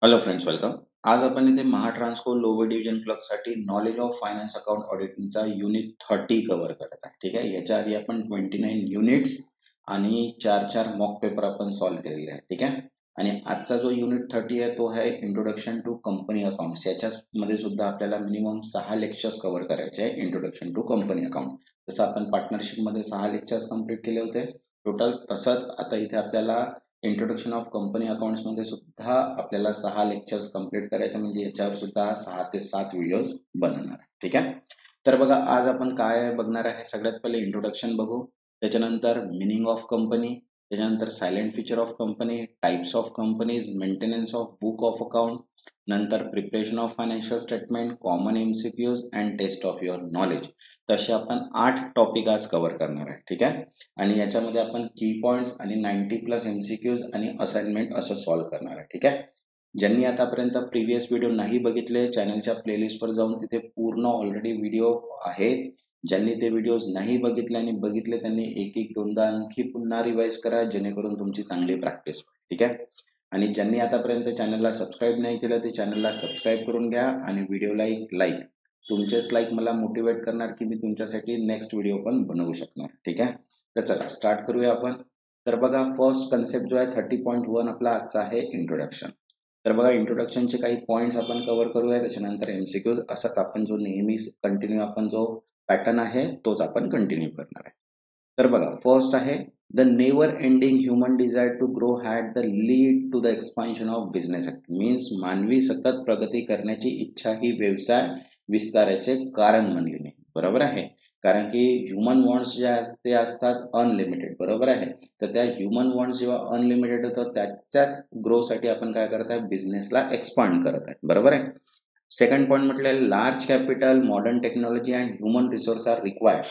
Hello friends, welcome. आज आपण इथे महाट्रान्सको लोअर डिव्हिजन क्लर्कसाठी नॉलेज ऑफ फायनान्स अकाउंट ऑडिटिंगचा युनिट 30 कव्हर करत आहे. ठीक आहे. याच्या आधी आपण 29 युनिट्स आणि 4 मॉक पेपर आपण सॉल्व्ह केलेले आहे. ठीक आहे. आणि आजचा जो युनिट 30 आहे तो आहे इंट्रोडक्शन टू कंपनी अकाउंट्स. याच्यामध्ये सुद्धा आपल्याला मिनिमम 6 लेक्चर्स कव्हर करायचे आहे इंट्रोडक्शन टू कंपनी अकाउंट. जसं आपण पार्टनरशिपमध्ये 6 लेक्चर्स कंप्लीट केले होते टोटल, तसंच आता इथे आपल्याला इंट्रोडक्शन ऑफ कंपनी अकाउंट्स मध्ये सुद्धा आपल्याला 6 लेक्चर्स कंप्लीट करायचे, म्हणजे याच्यावर सुद्धा 6 ते 7 व्हिडिओज बनवणार. ठीक आहे. तर बघा, आज आपण काय बघणार आहे. सगळ्यात पहिले इंट्रोडक्शन बघू, त्याच्यानंतर मिनिंग ऑफ कंपनी, त्याच्यानंतर silent feature of company, types of companies, maintenance of book of account, नंतर preparation of financial statement, common MCQs and test of your knowledge. तसे आपण 8 टॉपिक आज कव्हर करणार आहे. ठीक आहे. आणि याच्यामध्ये आपण की पॉइंट्स आणि 90+ एमसीक्यूज आणि असाइनमेंट असं सॉल्व्ह करणार आहे. ठीक आहे. ज्यांनी आतापर्यंत प्रिव्हियस व्हिडिओ नाही बघितले, चॅनलच्या प्लेलिस्टवर जाऊन तिथे पूर्ण ऑलरेडी व्हिडिओ आहेत. ज्यांनी ते व्हिडिओज नाही बघितले आणि बघितले त्यांनी एक एक दोनदा आणखी पुन्हा रिवाइज करा, जेणेकरून तुमची चांगली प्रॅक्टिस होईल. ठीक आहे. आणि ज्यांनी आतापर्यंत चॅनलला सबस्क्राईब नाही केलं ते चॅनलला सबस्क्राईब करून घ्या आणि व्हिडिओला एक लाईक. तुमचेच लाईक मला मोटिवेट करणार की मी तुमच्यासाठी नेक्स्ट व्हिडिओ पण बनवू शकणार. ठीक आहे. तर चला स्टार्ट करूया आपण. तर बघा, फर्स्ट कन्सेप्ट जो आहे 30.1 आपला आजचा आहे इंट्रोडक्शन. तर बघा, इंट्रोडक्शनचे काही पॉइंट्स आपण कव्हर करूया, त्याच्यानंतर एमसीक्यूज, असंच आपण जो नेहमी कंटिन्यू आपण जो पॅटर्न आहे तोच आपण कंटिन्यू करणार आहे. तर बघा, फर्स्ट आहे the never ending human desire to grow had the lead to the expansion of business act. Means मानवी सतत प्रगती करण्याची इच्छा ही व्यवसाय विस्ताराचे कारण बनली नाही. बरोबर आहे. कारण की ह्युमन वॉन्ट्स जे आहेत ते असतात अनलिमिटेड. बरोबर आहे. तर त्या ह्युमन वॉन्ट्स जेव्हा अनलिमिटेड होतं त्याच्याच ग्रोसाठी आपण काय करत आहे, बिझनेसला एक्सपांड करत आहे. बरोबर आहे. सेकंड पॉईंट म्हटलं, large capital, modern technology and human resource are required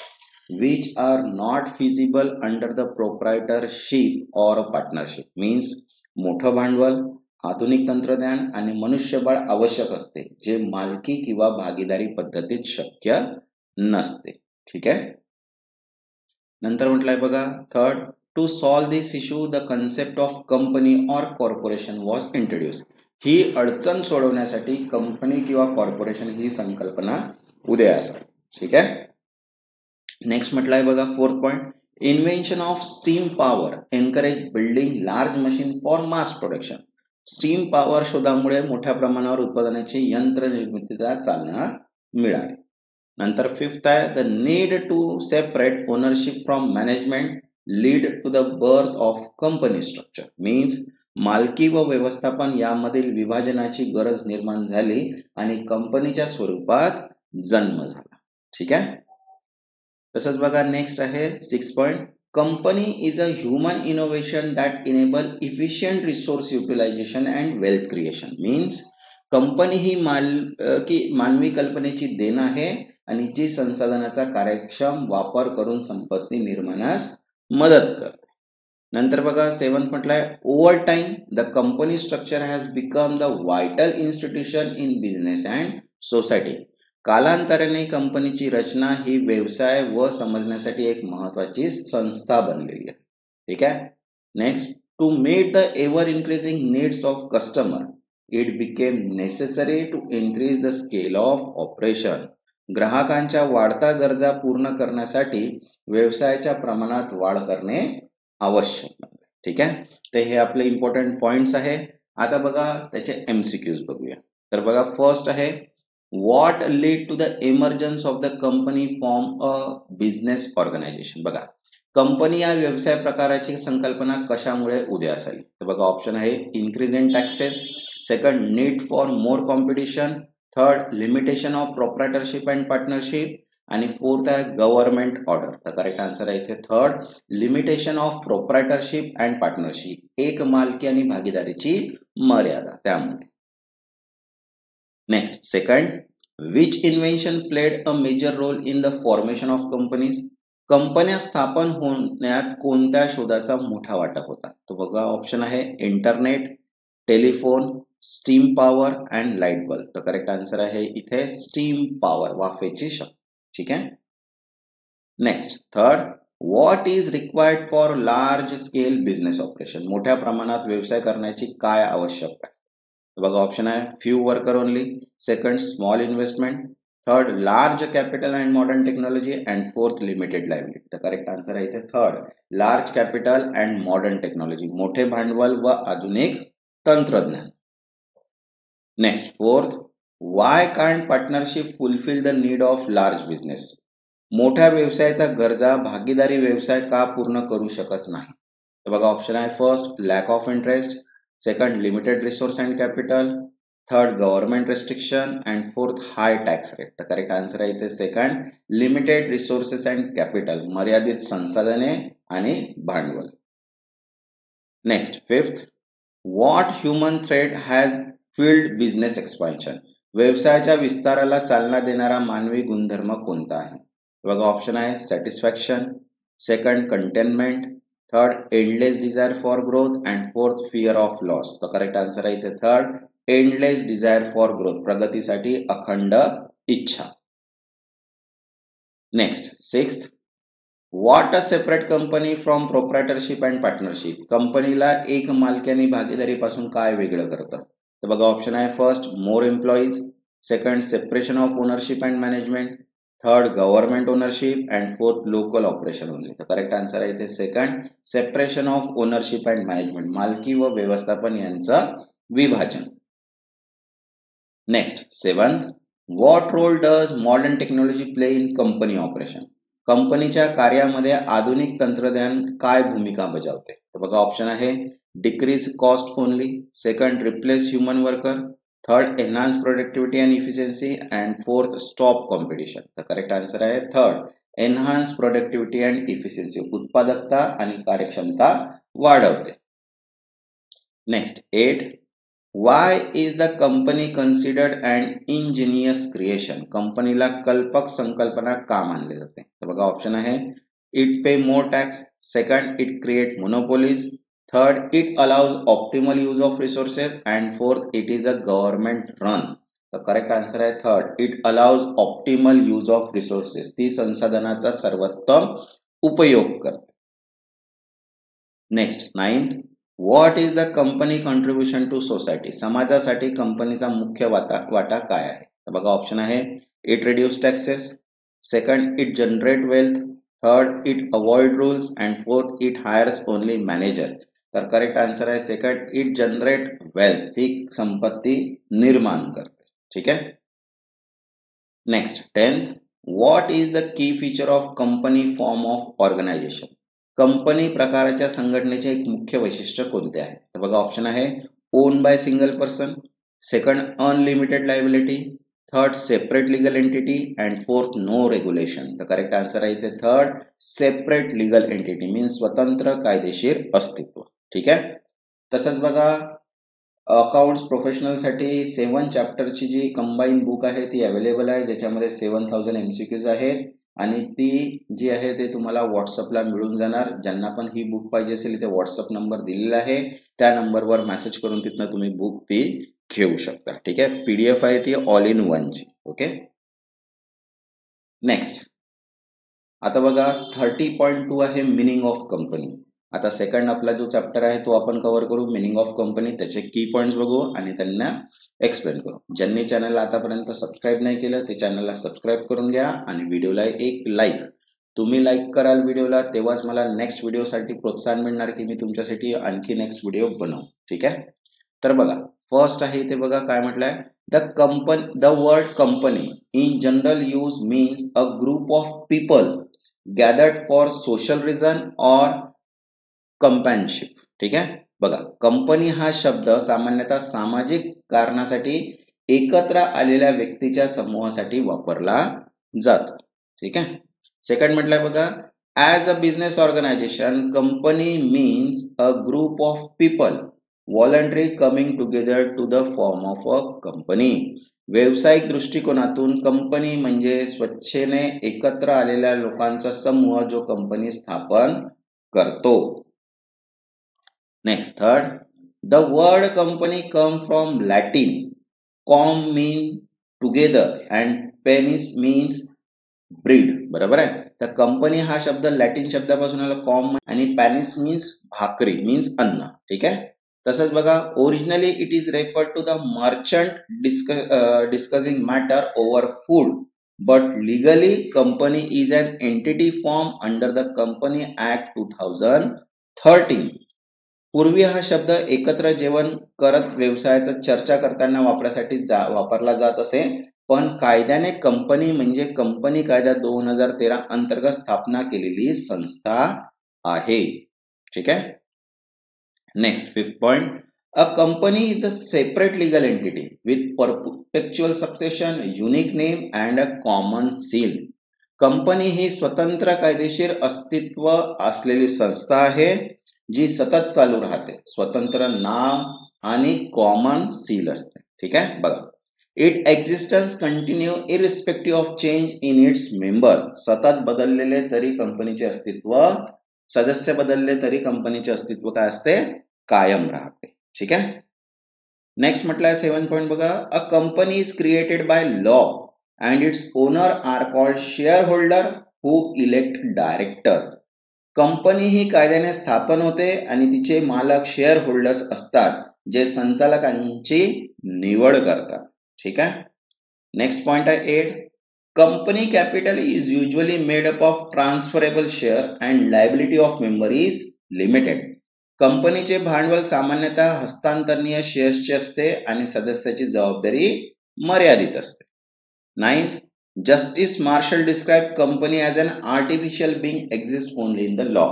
which are not feasible under the proprietorship or partnership. Means मोठं भांडवल, आधुनिक तंत्रज्ञान आणि मनुष्यबळ आवश्यक असते, जे मालकी किंवा भागीदारी पद्धतीत शक्य नसते. ठीक आहे. नंतर म्हटलंय बघा, third, to solve this issue the concept of company or corporation was introduce. ही अडचण सोडवण्यासाठी कंपनी किंवा कॉर्पोरेशन ही संकल्पना उदयास आली. ठीक आहे. नेक्स्ट म्हटलंय बघा, fourth point, invention of steam power encourage building large machine for mass production. Steam power शोधामुळे मोठ्या प्रमाणावर उत्पादनाची यंत्र निर्मितीला चालना मिळाली. नंतर फिफ्थ आहे the need to separate ownership from management lead to the birth of company structure. Means मालकी व व्यवस्थापन यामधील विभाजनाची गरज निर्माण झाली आणि कंपनीच्या स्वरूपात जन्म झाला. ठीक आहे. तसंच बघा, नेक्स्ट आहे 6 point, company is a human innovation that enable efficient resource utilization and wealth creation. Means company ही मानवी कल्पनेची देण आहे आणि जी संसाधनाचा कार्यक्षम वापर करून संपत्ती निर्माणास मदत करते. नंतर बघा, 7th म्हटलंय, over time the company structure has become the vital institution in business and society. कालांतराने कंपनीची रचना ही व्यवसाय व समजण्यासाठी एक महत्वाची संस्था बनलेली आहे. ठीक आहे. Next, to meet the ever increasing needs of customer it became necessary to increase the scale of operation. ग्राहकांच्या वाढत्या गरजा पूर्ण करण्यासाठी व्यवसायाच्या प्रमाणात वाढ करणे आवश्यक आहे. ठीक आहे. तर हे आपले इम्पॉर्टंट पॉइंट्स आहे. आता बघा त्याचे एमसीक्यूज बघूया. तर बघा, फर्स्ट आहे, what lead to the emergence of the company form a business organization. बघा, कंपनी या व्यवसाय प्रकाराची संकल्पना कशामुळे उदयास आली. तर बघा, ऑप्शन आहे increase in taxes, second need for more competition, third limitation of proprietorship and partnership, आणि फोर्थ आहे गव्हर्नमेंट ऑर्डर. तर करेक्ट आन्सर आहे इथे third, limitation of proprietorship and partnership. एक मालकी आणि भागीदारीची मर्यादा त्यामुळे. Next, second, which invention played a major role in the formation of companies. कंपन्या स्थापन होण्यात कोणत्या शोधाचा मोठा वाटा होता. तर बघा, ऑप्शन आहे internet, telephone, steam power and light bulb. तर करेक्ट आन्सर आहे इथे स्टीम पॉवर, वाफेची शक्ती. ठीक आहे. Next, third, what is required for large scale business operation. मोठ्या प्रमाणात व्यवसाय करण्याची काय आवश्यकता आहे. बघा ऑप्शन आहे few worker only, second small investment, third large capital and modern technology and fourth limited liability. तर करेक्ट आन्सर आहे इथे third, large capital and modern technology, मोठे भांडवल व आधुनिक तंत्रज्ञान. Next fourth, Y can't partnership fulfil the need of large business. मोठ्या व्यवसायाचा गरजा भागीदारी व्यवसाय का पूर्ण करू शकत नाही. तर बघा ऑप्शन आहे first lack of interest, second limited resource and capital, third government restriction and fourth high tax rate. तर करेक्ट आन्सर आहे इथे second, limited resources and capital, मर्यादित संसाधने आणि भांडवल. Next fifth, what human thread has field business expansion. व्यवसायाच्या विस्ताराला चालना देणारा मानवी गुणधर्म कोणता आहे. बघा ऑप्शन आहे satisfaction, second containment, third endless desire for growth and fourth fear of loss. तर करेक्ट आन्सर आहे इथे third, endless desire for growth, प्रगतीसाठी अखंड इच्छा. Next sixth, what a separate company from proprietorship and partnership. कंपनीला एक मालकी भागीदारीपासून काय वेगळं करतं. तर बघा ऑप्शन आहे first more employees, second separation of ownership and management, third government ownership and fourth local operation only. तर करेक्ट आन्सर आहे इथे second, separation of ownership and management, मालकी व व्यवस्थापन यांचं विभाजन. Next seventh, what role does modern technology play in company operation. कंपनीच्या कार्यामध्ये आधुनिक तंत्रज्ञान काय भूमिका बजावते. तर बघा ऑप्शन आहे decrease cost only, second replace human worker, third enhance productivity and efficiency and fourth stop competition. तर करेक्ट आन्सर आहे third, enhance productivity and efficiency, उत्पादकता आणि कार्यक्षमता वाढवते. Next eight, why is the company considered and ingenious creation. कंपनीला कल्पक संकल्पना का मानले जाते. तर बघा ऑप्शन आहे it pay more tax, second it create monopolies, third it allows optimal use of resources and fourth it is a government run. तर करेक्ट आन्सर आहे third, it allows optimal use of resources, ती संसाधनाचा सर्वोत्तम उपयोग करते. Next ninth, what is the company contribution to society. समाजासाठी कंपनीचा मुख्य वाटा काय आहे. तर बघा ऑप्शन आहे it reduce taxes, second it generate wealth, third it avoid rules and fourth it hires only manager. तर करेक्ट आन्सर आहे सेकंड, इट जनरेट वेल्थ, ही संपत्ती निर्माण करते. ठीक आहे. Next tenth, what is the key feature of company form of organization. Company प्रकाराच्या संघटनेचे एक मुख्य वैशिष्ट्य कोणते आहे. तर बघा ऑप्शन आहे own by single person, second unlimited liability, third separate legal entity and fourth no regulation. तर करेक्ट आन्सर आहे इथे third, separate legal entity means स्वतंत्र कायदेशीर अस्तित्व. ठीक आहे. तसंच बघा अकाउंट्स प्रोफेशनलसाठी 7 चॅप्टरची जी कंबाईन बुक आहे ती अवेलेबल आहे, ज्याच्यामध्ये 7000 MCQs आहेत आणि ती जी आहे ते तुम्हाला व्हॉट्सअपला मिळून जाणार. ज्यांना पण ही बुक पाहिजे असेल इथे व्हॉट्सअप नंबर दिलेला आहे, त्या नंबरवर मेसेज करून तिथनं तुम्ही बुक ती घेऊ शकता. ठीक आहे. PDF आहे ती ऑल इन वनची. ओके. नेक्स्ट आता बघा 30.2 आहे मिनिंग ऑफ कंपनी. आता सेकंड आपला जो चॅप्टर आहे तो आपण कव्हर करू, मिनिंग ऑफ कंपनी, त्याचे की पॉइंट्स बघू आणि त्यांना एक्सप्लेन करू. ज्यांनी चॅनलला आतापर्यंत सबस्क्राईब नाही केलं ते चॅनलला सबस्क्राईब करून घ्या आणि व्हिडिओला एक लाईक, तुम्ही लाईक कराल व्हिडिओला तेव्हाच मला नेक्स्ट व्हिडिओसाठी प्रोत्साहन मिळणार की मी तुमच्यासाठी आणखी नेक्स्ट व्हिडिओ बनवू. ठीक आहे. तर बघा फर्स्ट आहे इथे बघा काय म्हटलंय, the word company in general use means a group of people gathered for social reason or companionship. ठीक आहे. बघा कंपनी हा शब्द सामान्यतः सामाजिक कारणासाठी एकत्र आलेल्या व्यक्तीच्या समूहासाठी वापरला जातो. ठीक आहे. सेकंड म्हटलंय बघा as a business organization company means a group of people voluntary coming together to the form of a company. व्यावसायिक दृष्टिकोनातून कंपनी म्हणजे स्वच्छेने एकत्र आलेल्या लोकांचा समूह जो कंपनी स्थापन करतो. Next third, the word company come from Latin, com mean together and penis means breed. बरोबर आहे. तर कंपनी हा शब्द लॅटिन शब्दापासून आला कॉम आणि पॅनिस मीन्स भाकरी मीन्स अन्न. ठीक आहे. तसंच बघा, originally it is refer to the merchant discussing matter over food, but legally company is an entity form under the company act 2013. पूर्वी हा शब्द एकत्र जेवण करत व्यवसायाचा चर्चा करताना वापरला जात असे, पण कायद्याने कंपनी म्हणजे कंपनी कायदा 2013 अंतर्गत स्थापना केलेली संस्था आहे. ठीक आहे. Next, fifth point, a company is a separate legal entity with perpetual succession, unique name and a common seal. Company ही स्वतंत्र कायदेशीर अस्तित्व असलेली संस्था आहे जी सतत चालू राहते, स्वतंत्र नाव आणि कॉमन सील असते. ठीक आहे. बघा, it existence continue irrespective of change in its member. सतत बदललेले तरी कंपनीचे अस्तित्व, सदस्य बदलले तरी कंपनीचे अस्तित्व काय असते, कायम राहते. ठीक आहे. नेक्स्ट म्हटलंय 7 पॉइंट बघा, a company is created by law and its owner are called share holder who elect directors. Company ही कायद्याने स्थापन होते आणि तिचे मालक शेअर होल्डर्स असतात जे संचालकांची निवड करतात. ठीक आहे. नेक्स्ट पॉइंट आहे 8, company capital is usually made up of transferable share and liability of member is limited. कंपनीचे भांडवल सामान्यतः हस्तांतरणीय शेअर्सचे असते आणि सदस्याची जबाबदारी मर्यादित असते. 9th, justice Marshall describe company as an artificial being exist only in the law.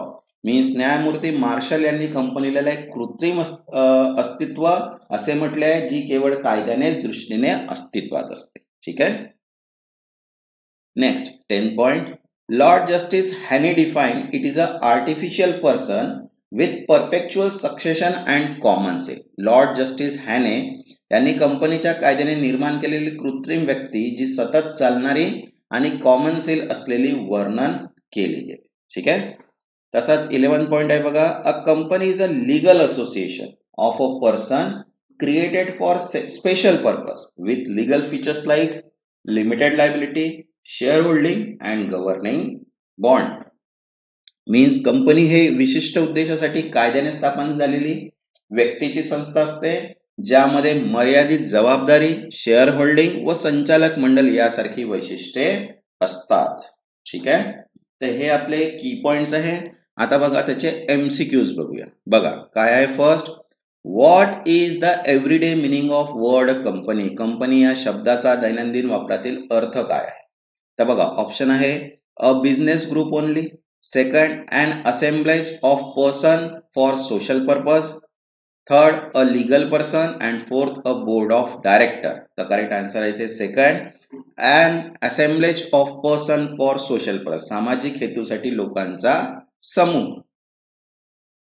Means न्यायमूर्ती मार्शल यांनी कंपनीला एक कृत्रिम अस्तित्व असे म्हटले आहे जी केवळ कायद्यानेच दृष्टीने अस्तित्वात असते. ठीक आहे. Next 10 point, Lord Justice Haney define it is a artificial person with perpetual succession and common seal. Lord Justice Haney यांनी कंपनीच्या कायद्याने निर्माण केलेली कृत्रिम व्यक्ती जी सतत चालणारी आणि कॉमन सील असलेली वर्णन केली गेली. ठीक आहे. तसाच 11 पॉइंट आहे बघा, a company is a legal association of a person created for special purpose with legal features like limited liability, share holding and governing bond. Means company हे विशिष्ट उद्देशासाठी कायद्याने स्थापन झालेली व्यक्तीची संस्था असते ज्यामध्ये मर्यादित जबाबदारी, शेअर होल्डिंग व संचालक मंडळ यासारखी वैशिष्ट्ये असतात. ठीक आहे. तर हे आपले की पॉइंट्स आहे. आता बघा त्याचे MCQs बघूया. बघा काय आहे. First, what is the everyday meaning of word company. Company या शब्दाचा दैनंदिन वापरातील अर्थ काय आहे. तर बघा ऑप्शन आहे, a business group only. Second, an assemblage of person for social purpose. Third, a legal person. And fourth, a board of director. The correct answer is second, an assemblage of person for social purpose. सामाजिक हेतूसाठी लोकांचा समूह.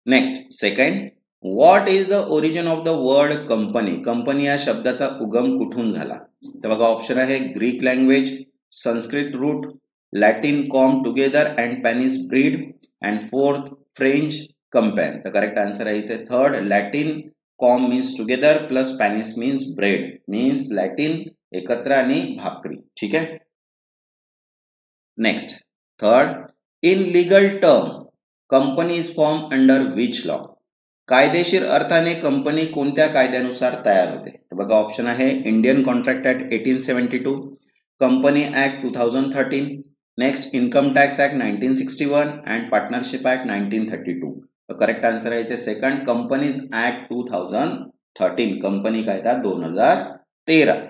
Next, second, what is the origin of the word company. Company या शब्दाचा उगम कुठून झाला. तर बघा ऑप्शन आहे, Greek language, Sanskrit root, Latin com together and Spanish breed, and fourth French campaign. तर करेक्ट आन्सर आहे इथे third, Latin com means together plus Spanish means bread. Means Latin एकत्र आणि भाकरी. ठीक आहे. Next, third, in legal term company is form under which law. कायदेशीर अर्थाने कंपनी कोणत्या कायद्यानुसार तयार होते. तर बघा ऑप्शन आहे, Indian contract act 1872, company act 2013, next income tax act 1961 and partnership act 1932. तर करेक्ट आन्सर आहे इथे सेकंड, कंपनीज ऍक्ट 2013, कंपनी कायदा 2013.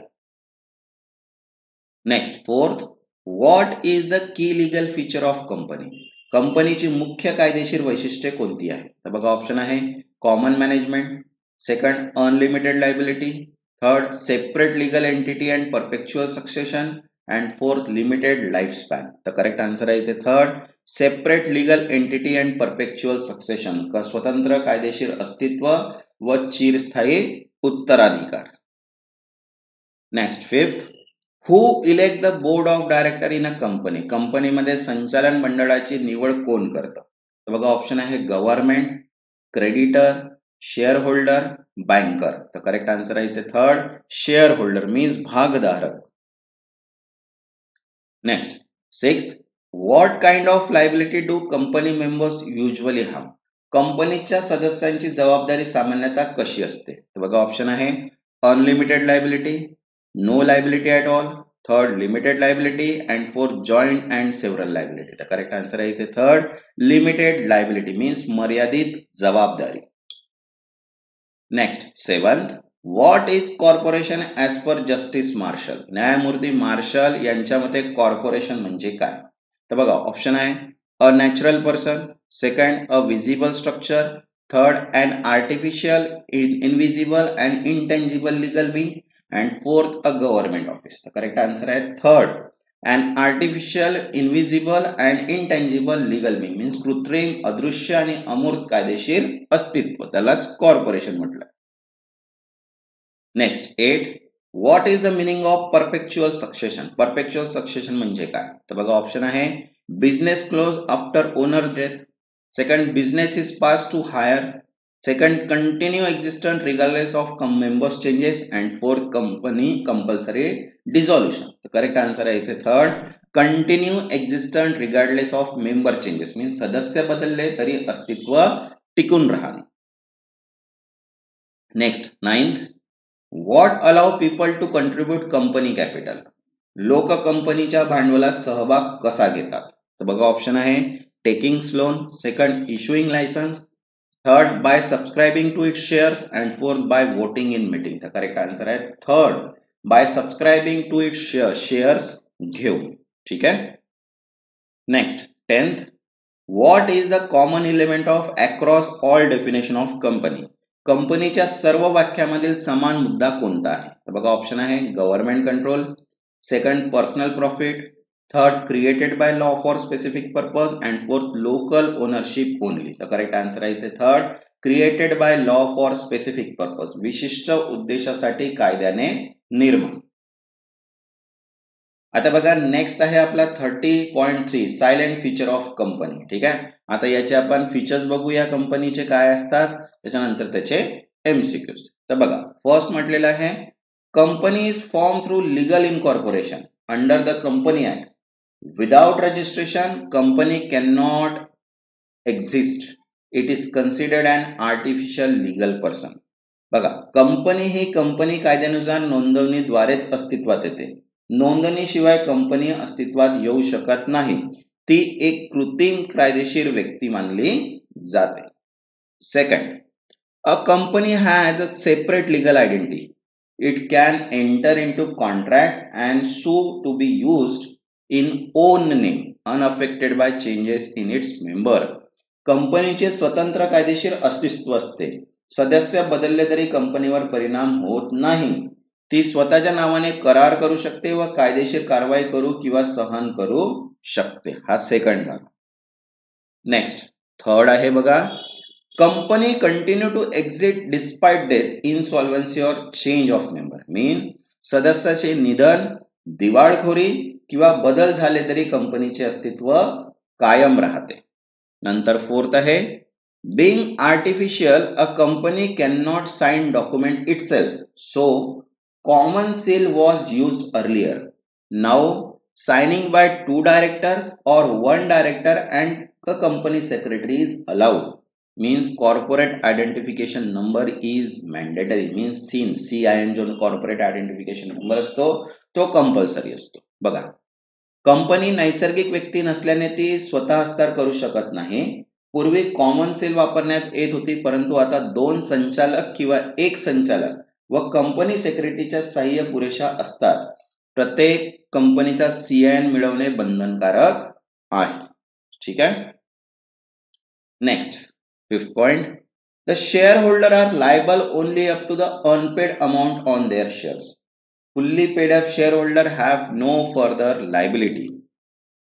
Next, fourth, what is the की लिगल फीचर ऑफ कंपनी. कंपनीची मुख्य कायदेशीर वैशिष्ट्ये कोणती आहे. तर बघा ऑप्शन आहे, common management, second unlimited liability, third separate legal entity and परपेच्युअल succession, and fourth limited life span. तर करेक्ट आन्सर आहे इथे third, separate legal entity and परपेच्युअल succession, स्वतंत्र कायदेशीर अस्तित्व व चिरस्थायी उत्तराधिकार. Next, fifth, who elect the board of director in a company. कंपनीमध्ये संचालन मंडळाची निवड कोण करतं. तर बघा ऑप्शन आहे, government, creditor, share holder, banker. तर करेक्ट आन्सर आहे इथे थर्ड, शेअर होल्डर मीन्स भागधारक. Next, sixth, what kind of liability do company members usually have. कंपनीच्या सदस्यांची जबाबदारी सामान्यतः कशी असते? तर बघा ऑप्शन आहे unlimited liability, no liability at all, third limited liability and fourth joint and several liability. तर करेक्ट आन्सर आहे इथे थर्ड लिमिटेड लायबिलिटी मीन्स मर्यादित जबाबदारी. Next seventh, what is corporation as per justice Marshall. न्यायमूर्ती Marshall यांच्या मते corporation म्हणजे काय? तर बघा ऑप्शन आहे a natural person, second a visible structure, third an artificial invisible and intangible legal being and fourth a government office. तर correct answer आहे third an artificial invisible and intangible legal being means कृत्रिम, अदृश्य आणि अमूर्त कायदेशीर अस्तित्व, त्यालाच corporation म्हटलं. Next 8, what is the meaning of perpetual succession. Perpetual succession म्हणजे काय? तर बघा ऑप्शन आहे business close after owner death, second business is pass to heir, second continue existent regardless of members changes and fourth company compulsory dissolution. तर correct answer आहे इथे third continue existent regardless of member changes means सदस्य बदलले तरी अस्तित्व टिकून राहणे. Next 9th, what allow people to contribute company capital. लोक कंपनीच्या भांडवलात सहभाग कसा घेतात? तर बघा ऑप्शन आहे taking loan, second issuing licence, third by subscribing to its shares and fourth by voting in meeting. तर करेक्ट आन्सर आहे third by subscribing to its shares घेऊन. ठीक आहे. Next 10th, what is the common element of across all definition of company. कंपनीच्या सर्व व्याख्यामधील समान मुद्दा कोणता आहे? तर बघा ऑप्शन आहे government control, second personal profit, third created by law for specific purpose and fourth local ownership only. तर करेक्ट आन्सर आहे इथे third created by law for specific purpose विशिष्ट उद्देशासाठी कायद्याने निर्माण. आता बघा नेक्स्ट आहे आपला 30.3 सायलेंट फीचर ऑफ कंपनी. ठीक आहे. आता याचे आपण फीचर्स बघूया कंपनीचे काय असतात, त्याच्यानंतर त्याचे एमसीक्यूज. तर बघा फर्स्ट म्हटलेलं आहे company is form through legal incorporation under the company act. Without registration company can not exist. It is considered an artificial legal person. बघा कंपनी ही कंपनी कायद्यानुसार नोंदणीद्वारेच अस्तित्वात येते. नोंदणीशिवाय कंपनी अस्तित्वात येऊ शकत नाही. ती एक कृत्रिम कायदेशीर व्यक्ती मानली जाते. Second, a company has a separate legal identity. It can enter into contract and sue to be used in own name unaffected by changes in its member. कंपनीचे स्वतंत्र कायदेशीर अस्तित्व असते. सदस्य बदलले तरी कंपनीवर परिणाम होत नाही. ती स्वतःच्या नावाने करार करू शकते व कायदेशीर कारवाई करू किंवा सहन करू शकते. हा सेकंड झाला. नेक्स्ट थर्ड आहे बघा company continue to exit despite death, insolvency or change of member. मीन सदस्याचे निधन, दिवाळखोरी किंवा बदल झाले तरी कंपनीचे अस्तित्व कायम राहते. नंतर फोर्थ आहे being artificial, a company cannot sign document itself, so common seal was used earlier. Now signing by 2 directors or 1 director and a company secretary is allowed. Means corporate identification number is mandatory. Means CIN जो corporate identification number असतो तो compulsory असतो. बघा company नैसर्गिक व्यक्ती नसल्याने ती स्वतः हस्तांतर करू शकत नाही. पूर्वी कॉमन सेल वापरण्यात येत होती, परंतु आता 2 संचालक किंवा 1 संचालक व कंपनी सेक्रेटरीच्या सहाय्य पुरेशा असतात. प्रत्येक कंपनीचा CIN मिळवणे बंधनकारक आहे. ठीक आहे. Next 5th point, the share holder are liable only up to the unpaid amount on their shares. Fully paid up share holder have no further liability.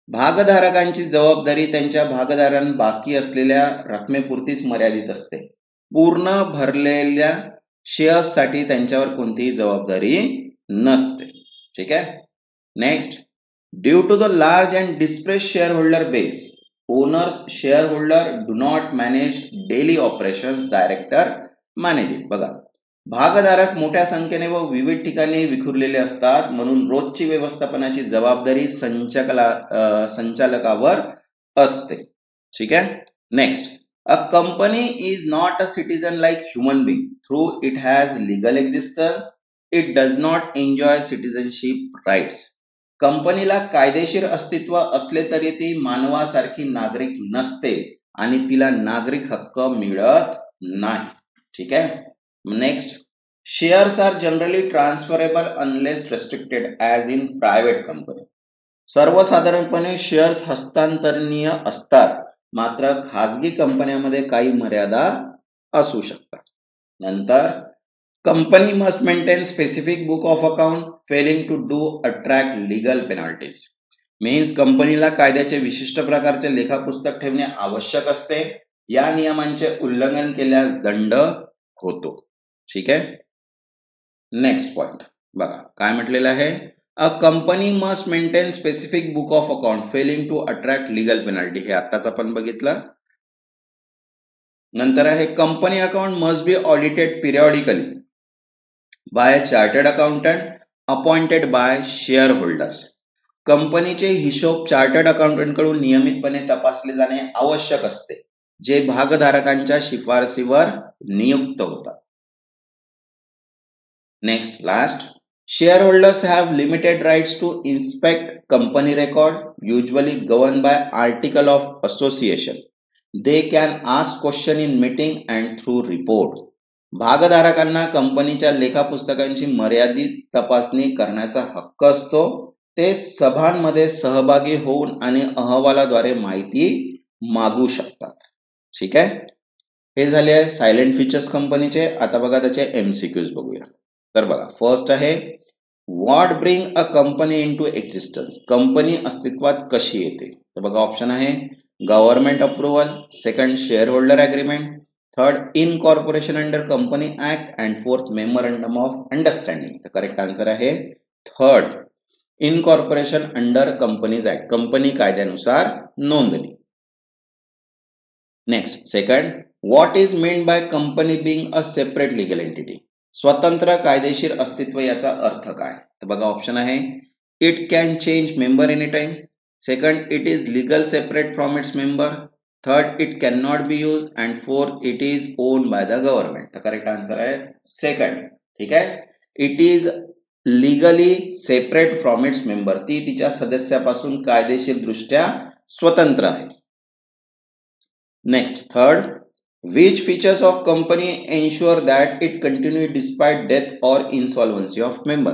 भागधारकांची जबाबदारी त्यांच्या भागधारकांना बाकी असलेल्या रकमेपुरतीच मर्यादित असते. पूर्ण भरलेल्या शेअर्ससाठी त्यांच्यावर कोणतीही जबाबदारी नसते. ठीक आहे. Next, due to the large and disperse share holder base, owners share holder do not manage daily operations, director manage it. बघा भागधारक मोठ्या संख्येने व विविध ठिकाणी विखुरलेले असतात, म्हणून रोजची व्यवस्थापनाची जबाबदारी संचालकावर असते. ठीक आहे. Next, A company is not a citizen like human being. Through it has legal existence, it does not enjoy citizenship rights. कंपनीला कायदेशीर अस्तित्व असले तरी ती मानवासारखी नागरिक नसते आणि तिला नागरिक हक्क मिळत नाही. ठीक आहे. Next, shares are generally transferable unless restricted as in private company. सर्वसाधारणपणे शेअर्स हस्तांतरणीय असतात, मात्र खाजगी कंपन्यांमध्ये काही मर्यादा असू शकतात. नंतर, company must maintain specific book of account, failing to do attract legal penalties. Means कंपनीला कायद्याचे विशिष्ट प्रकारचे लेखापुस्तक ठेवणे आवश्यक असते. या नियमांचे उल्लंघन केल्यास दंड होतो. ठीक आहे. नेक्स्ट पॉइंट बघा काय म्हटलेलं आहे. A company must maintain specific book of account, failing to attract legal penalty. हे आताच आपण बघितलं. नंतर आहे company account must be audited periodically by chartered accountant appointed by share holders. कंपनीचे हिशोब चार्टर्ड अकाउंटंट कडून नियमितपणे तपासले जाणे आवश्यक असते, जे भागधारकांच्या शिफारसीवर नियुक्त होतात. Next, last, shareholders have limited rights to inspect company record, usually governed by article of association. They can ask question in meeting and through report. भागधारकांना कंपनीच्या लेखापुस्तकांची मर्यादित तपासणी करण्याचा हक्क असतो. ते सभांमध्ये सहभागी होऊन आणि अहवालाद्वारे माहिती मागू शकतात. ठीक आहे. हे झाले आहे सायलेंट फीचर्स कंपनीचे. आता बघा त्याचे MCQs बघूया. तर बघा, फर्स्ट आहे what bring a company into existence. Company अस्तित्वात कशी येते. तर बघा ऑप्शन आहे government approval, second share holder agreement, third incorporation under company act and fourth memorandum of understanding. तर करेक्ट आन्सर आहे third, incorporation under companies act, company कायद्यानुसार नोंदणी. Next, second, what is meant by company being a separate legal entity. स्वतंत्र कायदेशीर अस्तित्व याचा अर्थ काय. तर बघा ऑप्शन आहे it can change member any time, second it is legal separate from its member, third it can not be use and fourth it is own by the government. तर करेक्ट आन्सर आहे second. ठीक आहे. It is legally separate from its member. ती तिच्या सदस्यापासून कायदेशीर दृष्ट्या स्वतंत्र आहे. Next, third, which features of company ensure that it continue despite death or insolvency of member.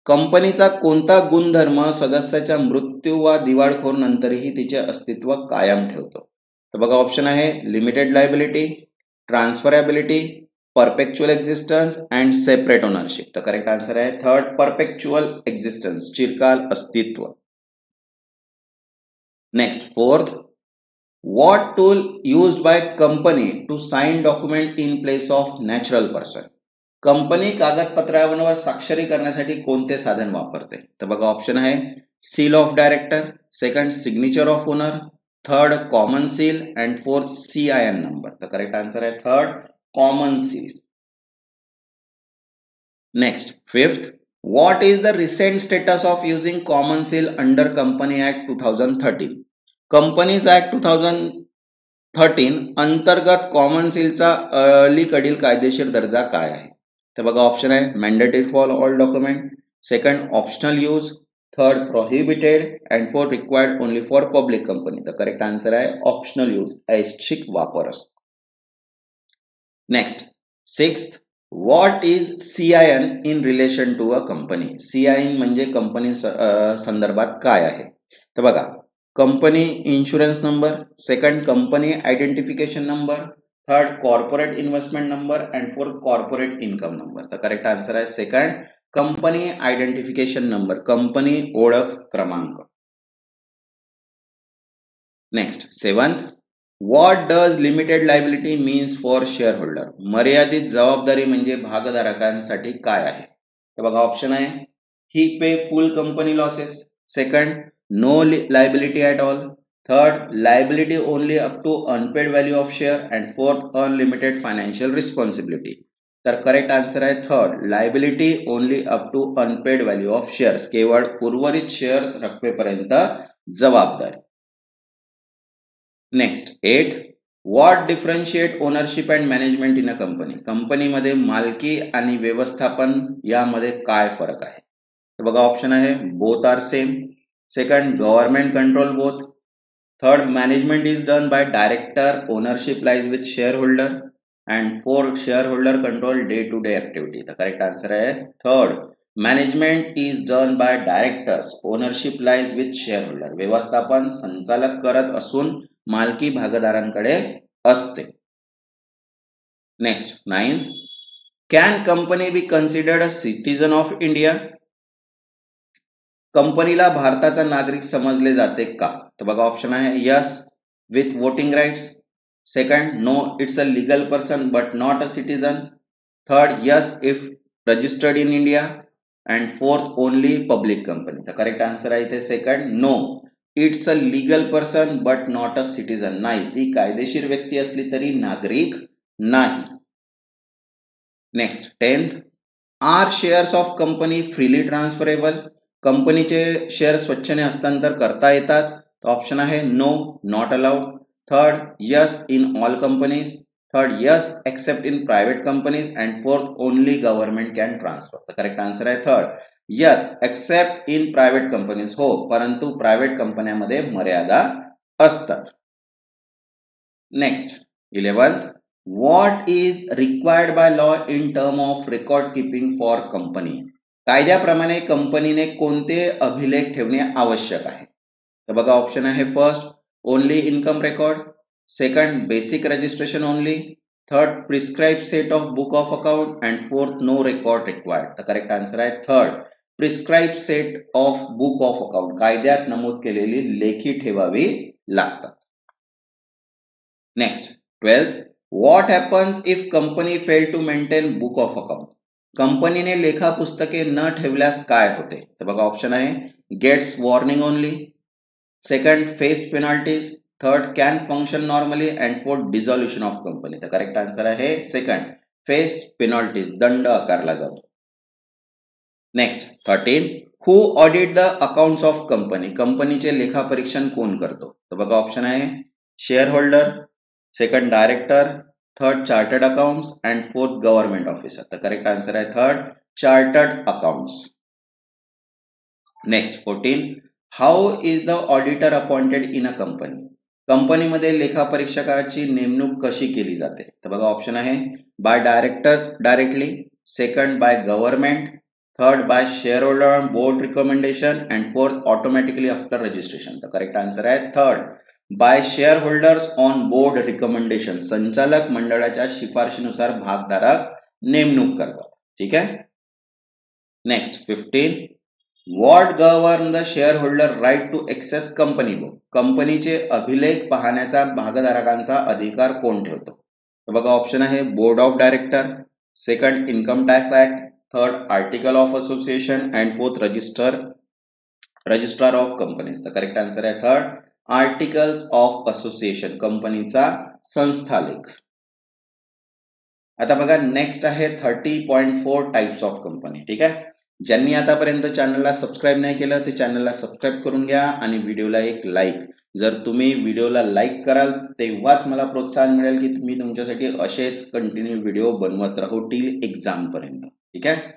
कंपनीचा कोणता गुणधर्म सदस्याच्या मृत्यू वा दिवाळखोर नंतरही तिचे अस्तित्व कायम ठेवतो. तर बघा ऑप्शन आहे limited liability, transferability, perpetual existence and separate ownership. तर करेक्ट आन्सर आहे थर्ड, परपेच्युअल एक्झिस्टन्स, चिरकाल अस्तित्व. Next, fourth, what tool used by company to sign document in place of natural person. Company कागदपत्रांवर स्वाक्षरी करण्यासाठी कोणते साधन वापरते. तर बघा ऑप्शन आहे seal of director, second signature of owner, third common seal and fourth CIN number. तर करेक्ट आन्सर आहे third, common seal. Next, fifth, what is the recent status of using common seal under company act 2013. Companies act 2013 अंतर्गत common सीलचा अलीकडील कायदेशीर दर्जा काय आहे. तर बघा ऑप्शन आहे mandatory for all document, second optional use, third prohibited and fourth required only for public company. तर करेक्ट आन्सर आहे ऑप्शनल यूज, ऐच्छिक वापर असतो. Next, sixth, what is CIN in relation to a company. CIN म्हणजे company संदर्भात काय आहे. तर बघा company insurance number, second company identification number, third corporate investment number and fourth corporate income number. तर करेक्ट आन्सर आहे second, company identification number, company ओळख क्रमांक. Next, seventh, what does limited liability means for share holder. मर्यादित जबाबदारी म्हणजे भागधारकांसाठी काय आहे. तर बघा ऑप्शन आहे he pay full company losses, second no liability at all, third liability only up to unpaid value of share and fourth unlimited financial responsibility. तर correct answer आहे third, liability only up to unpaid value of shares, केवळ उर्वरित shares रकमेपर्यंत जबाबदारी. Next, 8, what differentiate ownership and management in a company, कंपनीमध्ये मालकी आणि व्यवस्थापन यामध्ये काय फरक आहे? तर बघा ऑप्शन आहे both are same, second government control both, third management is done by director, ownership lies with share holder, and fourth share holder control day to day activity. तर करेक्ट आन्सर आहे third, management is done by directors, ownership lies with share holder, व्यवस्थापन संचालक करत असून मालकी भागधारकांकडे असते. Next 9, can company be considered a citizen of India, कंपनीला भारताचा नागरिक समजले जाते का? तर बघा ऑप्शन आहे yes with voting rights, second no it's a legal person but not a citizen, third yes if registered in India, and fourth only public company. तर करेक्ट आन्सर आहे इथे second, no it's a legal person but not a citizen. नाही, ती कायदेशीर व्यक्ती असली तरी नागरिक नाही. Next 10th, are shares of company freely transferable, कंपनीचे शेअर स्वच्छने हस्तांतर करता येतात? ऑप्शन आहे no not allowed, third yes in all companies, third yes except in private companies, and fourth only government can transfer. तर करेक्ट आन्सर आहे third, yes except in private companies. हो, परंतु प्रायव्हेट कंपन्यांमध्ये मर्यादा असतात. Next 11th, what is required by law in term of record keeping for company, कायद्याप्रमाणे कंपनीने कोणते अभिलेख ठेवणे आवश्यक आहे? तर बघा ऑप्शन आहे first only income record, second basic registration only, third prescribe set of book of account, and fourth no record required. तर करेक्ट आन्सर आहे third, prescribe set of book of account, कायद्यात नमूद केलेली लेखी ठेवावी लागतात. Next 12th, what happens if company fail to maintain book of account, कंपनीने लेखा पुस्तके न ठेवल्यास काय होते? तर बघा ऑप्शन आहे gets warning only, second face penalties, third can function normally, and fourth dissolution of company. तर करेक्ट आन्सर आहे सेकंड, फेस पेनल्टीज, दंड आकारला जातो. Next 13, who audit the accounts of company, कंपनीचे लेखापरीक्षण कोण करतो? तर बघा ऑप्शन आहे share holder, second director, third chartered accounts, and fourth government officer. तर करेक्ट आन्सर आहे third, chartered accounts. Next 14, how is the auditor appointed in a company, कंपनीमध्ये लेखापरीक्षकाची नेमणूक कशी केली जाते? तर बघा ऑप्शन आहे by directors directly, second by government, third by share holder board recommendation, and fourth automatically after registration. तर करेक्ट आन्सर आहे third, by share holders on board recommendation, संचालक मंडळाच्या शिफारशीनुसार भागधारक नेमणूक करतात. ठीक आहे. Next 15, what govern the share holder right to access company book, कंपनीचे अभिलेख पाहण्याचा भागधारकांचा अधिकार कोण ठेवतो? तर बघा ऑप्शन आहे board of director, second income tax act, third article of association, and fourth registrar of companies. तर करेक्ट आन्सर आहे थर्ड, आर्टिकल्स ऑफ असोसिएशन, कंपनीचा संस्थालेख. आता बघा नेक्स्ट आहे 30.4 टाइप्स ऑफ कंपनी. ठीक आहे, ज्यांनी आतापर्यंत चॅनलला सबस्क्राईब नाही केलं ते चॅनलला सबस्क्राईब करून घ्या आणि व्हिडिओला एक लाईक. जर तुम्ही व्हिडिओला लाईक कराल तेव्हाच मला प्रोत्साहन मिळेल की मी तुमच्यासाठी असेच कंटिन्यू व्हिडिओ बनवत राहू टिल एक्झाम पर्यंत. ठीक आहे,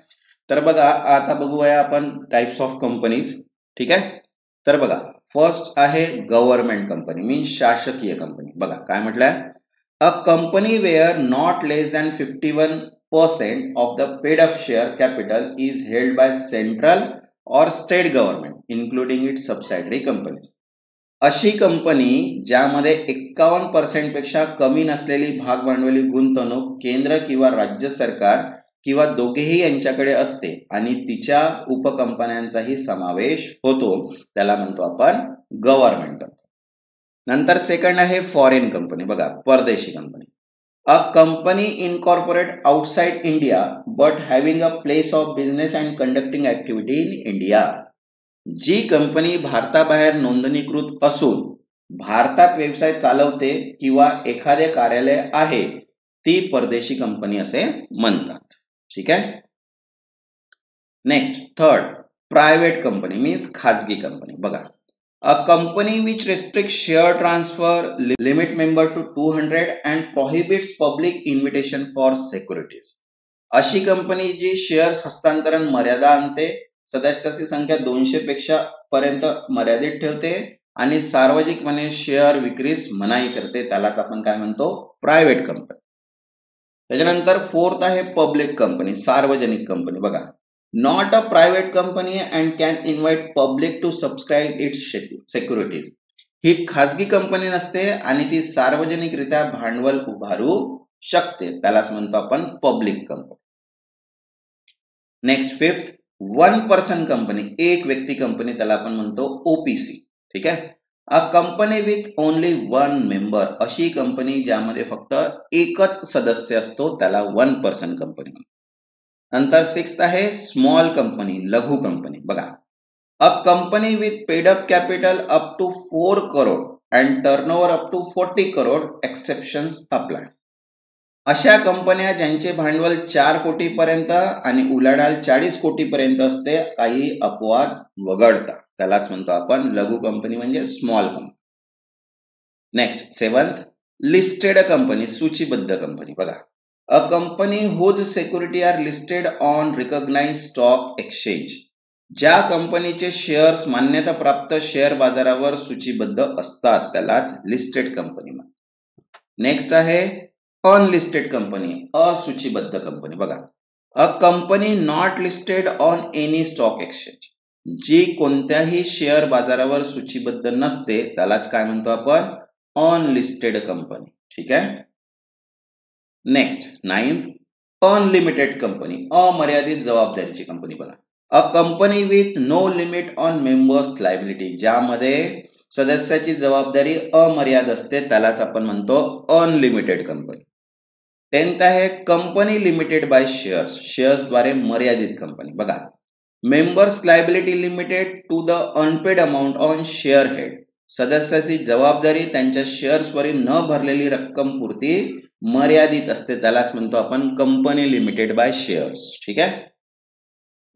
तर बघा आता बघूया आपण टाइप्स ऑफ कंपनीज. ठीक आहे, तर बघा फर्स्ट आहे गव्हर्नमेंट कंपनी मीन्स शासकीय कंपनी. बघा काय म्हटलंय, a company where not less than 51% of the paid up share capital is held by central or state government including its subsidiary companies. अशी कंपनी ज्यामध्ये 51% पेक्षा कमी नसलेली भाग भांडवली गुंतवणूक केंद्र किंवा राज्य सरकार किंवा दोघेही यांच्याकडे असते आणि तिच्या उपकंपन्यांचाही समावेश होतो, त्याला म्हणतो आपण गव्हर्नमेंट. नंतर सेकंड आहे फॉरेन कंपनी. बघा परदेशी company, a company incorporate outside India but having a place of business and conducting activity in India, जी कंपनी भारताबाहेर नोंदणीकृत असून भारतात व्यवसाय चालवते किंवा एखादे कार्यालय आहे ती परदेशी कंपनी असे म्हणतात. ठीक आहे. Next third private company means खाजगी कंपनी. बघा A company which restricts share transfer, limit member to 200 and prohibits public invitation for securities. अशी कंपनी जी शेअर्स हस्तांतरण मर्यादा आणते, सदस्याची संख्या 200 पेक्षा पर्यंत मर्यादित ठेवते आणि सार्वजनिकपणे शेअर विक्रीस मनाई करते, त्यालाच आपण काय म्हणतो, प्रायव्हेट कंपनी. त्याच्यानंतर फोर्थ आहे पब्लिक कंपनी, सार्वजनिक कंपनी. बघा, not a private company and can invite public to subscribe its securities. ही खासगी कंपनी नसते आणि ती सार्वजनिकरित्या भांडवल उभारू शकते, त्यालाच म्हणतो आपण public company. Next fifth, one person company, एक व्यक्ती कंपनी, त्याला आपण म्हणतो ओपीसी. ठीक आहे. A company with only one member, अशी कंपनी ज्यामध्ये फक्त एकच सदस्य असतो त्याला वन पर्सन कंपनी म्हणतो. नंतर सिक्स्थ आहे स्मॉल कंपनी, लघु कंपनी. बघा, a company with paid up capital up to 4 crore and turnover up to 40 crore, exceptions apply. अशा कंपन्या ज्यांचे भांडवल 4 कोटी पर्यंत आणि उलाढाल 40 कोटी पर्यंत असते, काही अपवाद वगळता, त्यालाच म्हणतो आपण लघु कंपनी म्हणजे small company. Next seventh, listed company, सूचीबद्ध कंपनी. बघा, a company whose security are listed on recognized stock exchange, ज्या कंपनीचे शेअर्स मान्यता प्राप्त शेअर बाजारावर सूचीबद्ध असतात त्यालाच लिस्टेड कंपनी म्हणतात. नेक्स्ट आहे अनलिस्टेड कंपनी, असूचीबद्ध कंपनी. बघा, a company not listed on any stock exchange, जी कोणत्याही शेअर बाजारावर सूचीबद्ध नसते त्यालाच काय म्हणतो आपण, अनलिस्टेड कंपनी. ठीक आहे. नेक्स्ट नाइन्थ, अनलिमिटेड कंपनी, अमर्यादित जबाबदारीची कंपनी. बघा, a company with no limit on members liability, ज्यामध्ये सदस्याची जबाबदारी अमर्याद असते त्यालाच आपण म्हणतो अनलिमिटेड कंपनी. टेन्थ आहे कंपनी लिमिटेड बाय शेअर्स, शेअर्सद्वारे मर्यादित कंपनी. बघा, members liability limited to the unpaid amount on share held, सदस्याची जबाबदारी त्यांच्या शेअर्सवरील न भरलेली रक्कम पुरती मर्यादित असते, त्यालाच म्हणतो आपण कंपनी लिमिटेड बाय शेअर्स. ठीक आहे.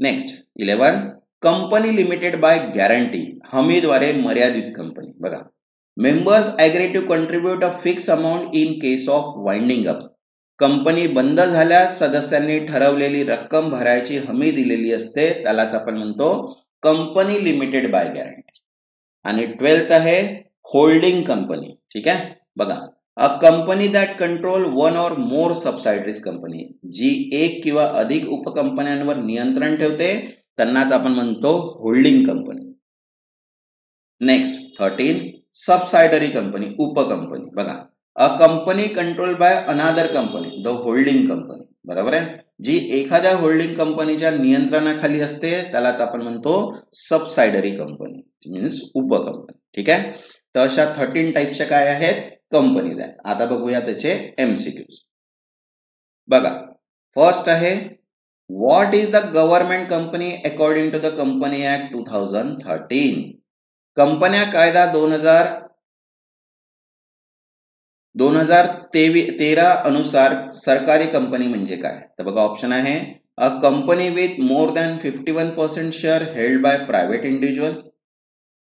Next 11, company limited by guarantee, हमीद्वारे मर्यादित कंपनी. बघा, members agree to contribute a fix amount in case of winding up, company बंद झाल्यास सदस्यांनी ठरवलेली रक्कम भरायची हमी दिलेली असते, त्यालाच आपण म्हणतो कंपनी लिमिटेड बाय गॅरंटी. आणि 12th आहे होल्डिंग कंपनी. ठीक आहे. बघा, a company that control one और मोर सबसायडरीज कंपनी, जी एक किंवा अधिक उपकंपन्यांवर नियंत्रण ठेवते त्यांनाच आपण म्हणतो होल्डिंग कंपनी. नेक्स्ट 13, सबसायडरी कंपनी, उपकंपनी. बघा, a company control by another company, the holding company. बरोबर आहे. जी एखाद्या होल्डिंग कंपनीच्या नियंत्रणाखाली असते त्यालाच आपण म्हणतो सबसायडरी कंपनी, मीन्स उपकंपनी. ठीक आहे. तर अशा 13 टाईपच्या काय आहेत, कंपनीज आहेत. आता बघूया त्याचे एमसीक्यूज. बघा, फर्स्ट आहे what is the government company according to the company act 2013, कंपन्या कायदा 2013 अनुसार सरकारी कंपनी म्हणजे काय. तर बघा, ऑप्शन आहे a company with more than 51% share held by private individual.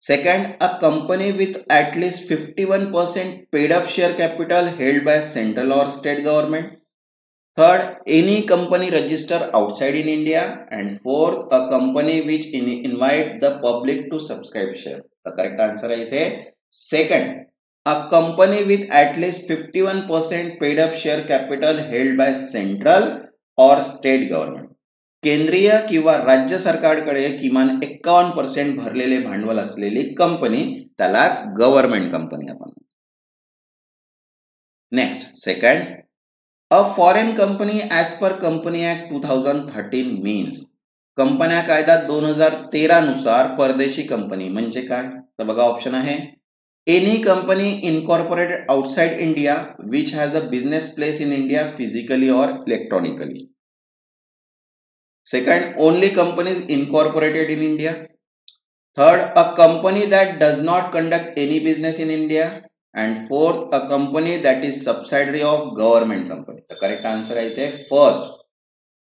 Second, a company with at least 51% paid up share capital held by central or state government. Third, any company registered outside in India. And fourth, a company which invite the public to subscribe share. The correct answer आहे इथे second, a company with at least 51% paid up share capital held by central or state government. केंद्रीय किंवा राज्य सरकारकडे किमान 51% भरलेले भांडवल असलेली कंपनी, त्यालाच गव्हर्नमेंट कंपनी आपण. Next second, a foreign company as per company act 2013 means, कंपन्या कायदा 2013 नुसार परदेशी कंपनी म्हणजे काय. तर बघा, ऑप्शन आहे any company incorporated outside India which has a business place in India physically और electronically. Second, only companies incorporated in India. Third, a company that does not conduct any business in India. And fourth, a company that is subsidiary of government company. The correct answer is first,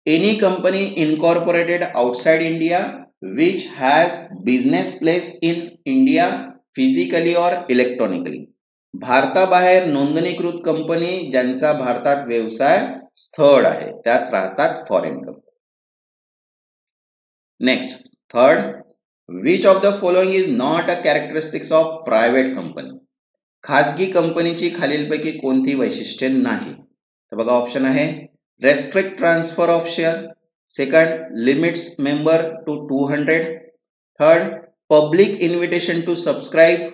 any company incorporated outside India which has business place in India physically और electronically. भारताबाहेर नोंदणीकृत company ज्यांचा भारतात व्यवसाय स्थळ आहे त्याच राहतात foreign company. Next, third, which of the following is not a characteristics of private company. खाजगी कंपनीची खालीलपैकी कोणती वैशिष्ट्ये नाही. तर बघा ऑप्शन आहे restrict transfer of share, second limits member to 200, third public invitation to subscribe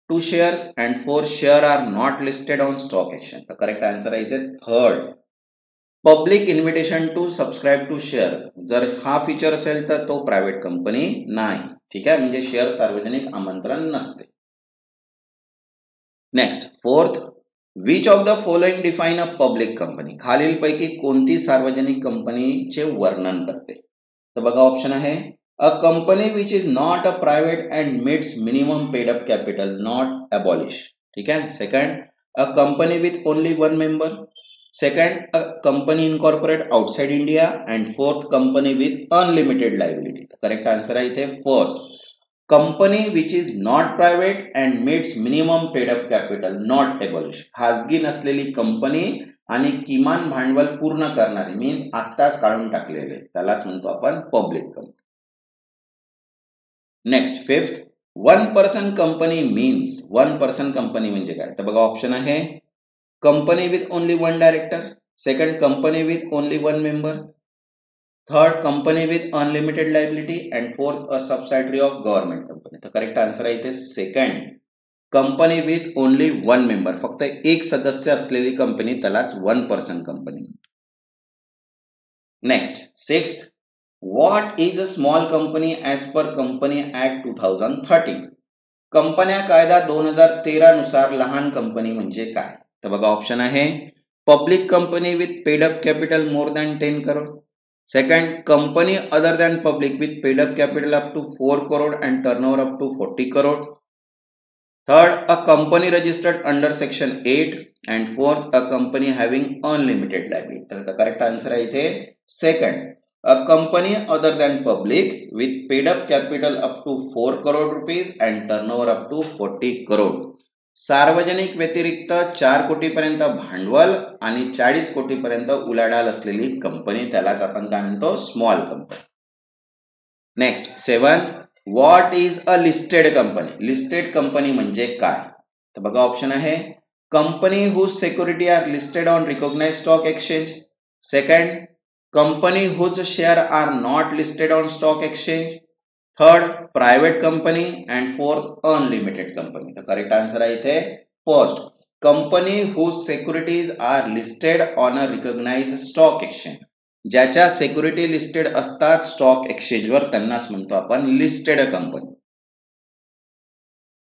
to shares, and fourth share are not listed on stock exchange. तर करेक्ट आन्सर आहे इथे third, public invitation to subscribe to share. जर हा feature असेल तर तो private company नाही. ठीक आहे, म्हणजे शेअर सार्वजनिक आमंत्रण नसते. Next, fourth, which of the following define a public company. खालीलपैकी कोणती सार्वजनिक कंपनीचे वर्णन करते. तर बघा ऑप्शन आहे a company which is not a private and meats minimum paid up capital not abolish. ठीक आहे. Second, a company with only one member. Second, a company incorporate outside India. And fourth, company with unlimited liability. Correct answer आहे इथे first, company which is not private and meats minimum paid up capital not abolish. खाजगी नसलेली company आणि किमान भांडवल पूर्ण करणारी means आत्ताच काढून टाकलेले त्यालाच म्हणतो आपण public company. Next, fifth, one person company means. One person company म्हणजे काय. तर बघा ऑप्शन आहे company with only one director. Second, company with only one member. Third, company with unlimited liability. And fourth, a subsidiary of government company. तर correct answer आहे इथे second, company with only one member. फक्त एक सदस्य असलेली company त्यालाच one person company. Next, sixth, what is a small company as per company act 2013. कंपन्या कायदा 2013 नुसार लहान कंपनी म्हणजे काय. तर बघा ऑप्शन आहे public company with paid up capital more than 10 crore. Second, company other than public with paid up capital up to 4 crore and turnover up to 40 crore. Third, a company registered under section 8. And fourth, a company having unlimited liability. तर the correct answer आहे इथे second, a company other than public with paid up capital up to 4 crore rupees and turnover up to 40 crore. सार्वजनिक व्यतिरिक्त 4 कोटीपर्यंत भांडवल आणि 40 कोटीपर्यंत उलाढाल असलेली कंपनी त्यालाच आपण काय म्हणतो small company. Next, seventh, what is a listed company. Listed company म्हणजे काय. तर बघा ऑप्शन आहे company whose security are listed on recognised stock exchange. Second, company whose share are not listed on stock exchange. Third, private company. And fourth, unlimited company. तर correct answer आहे इथे first, company whose securities are listed on a recognised stock exchange. ज्याच्या security listed असतात stock एक्सचेंजवर त्यांनाच म्हणतो आपण listed company.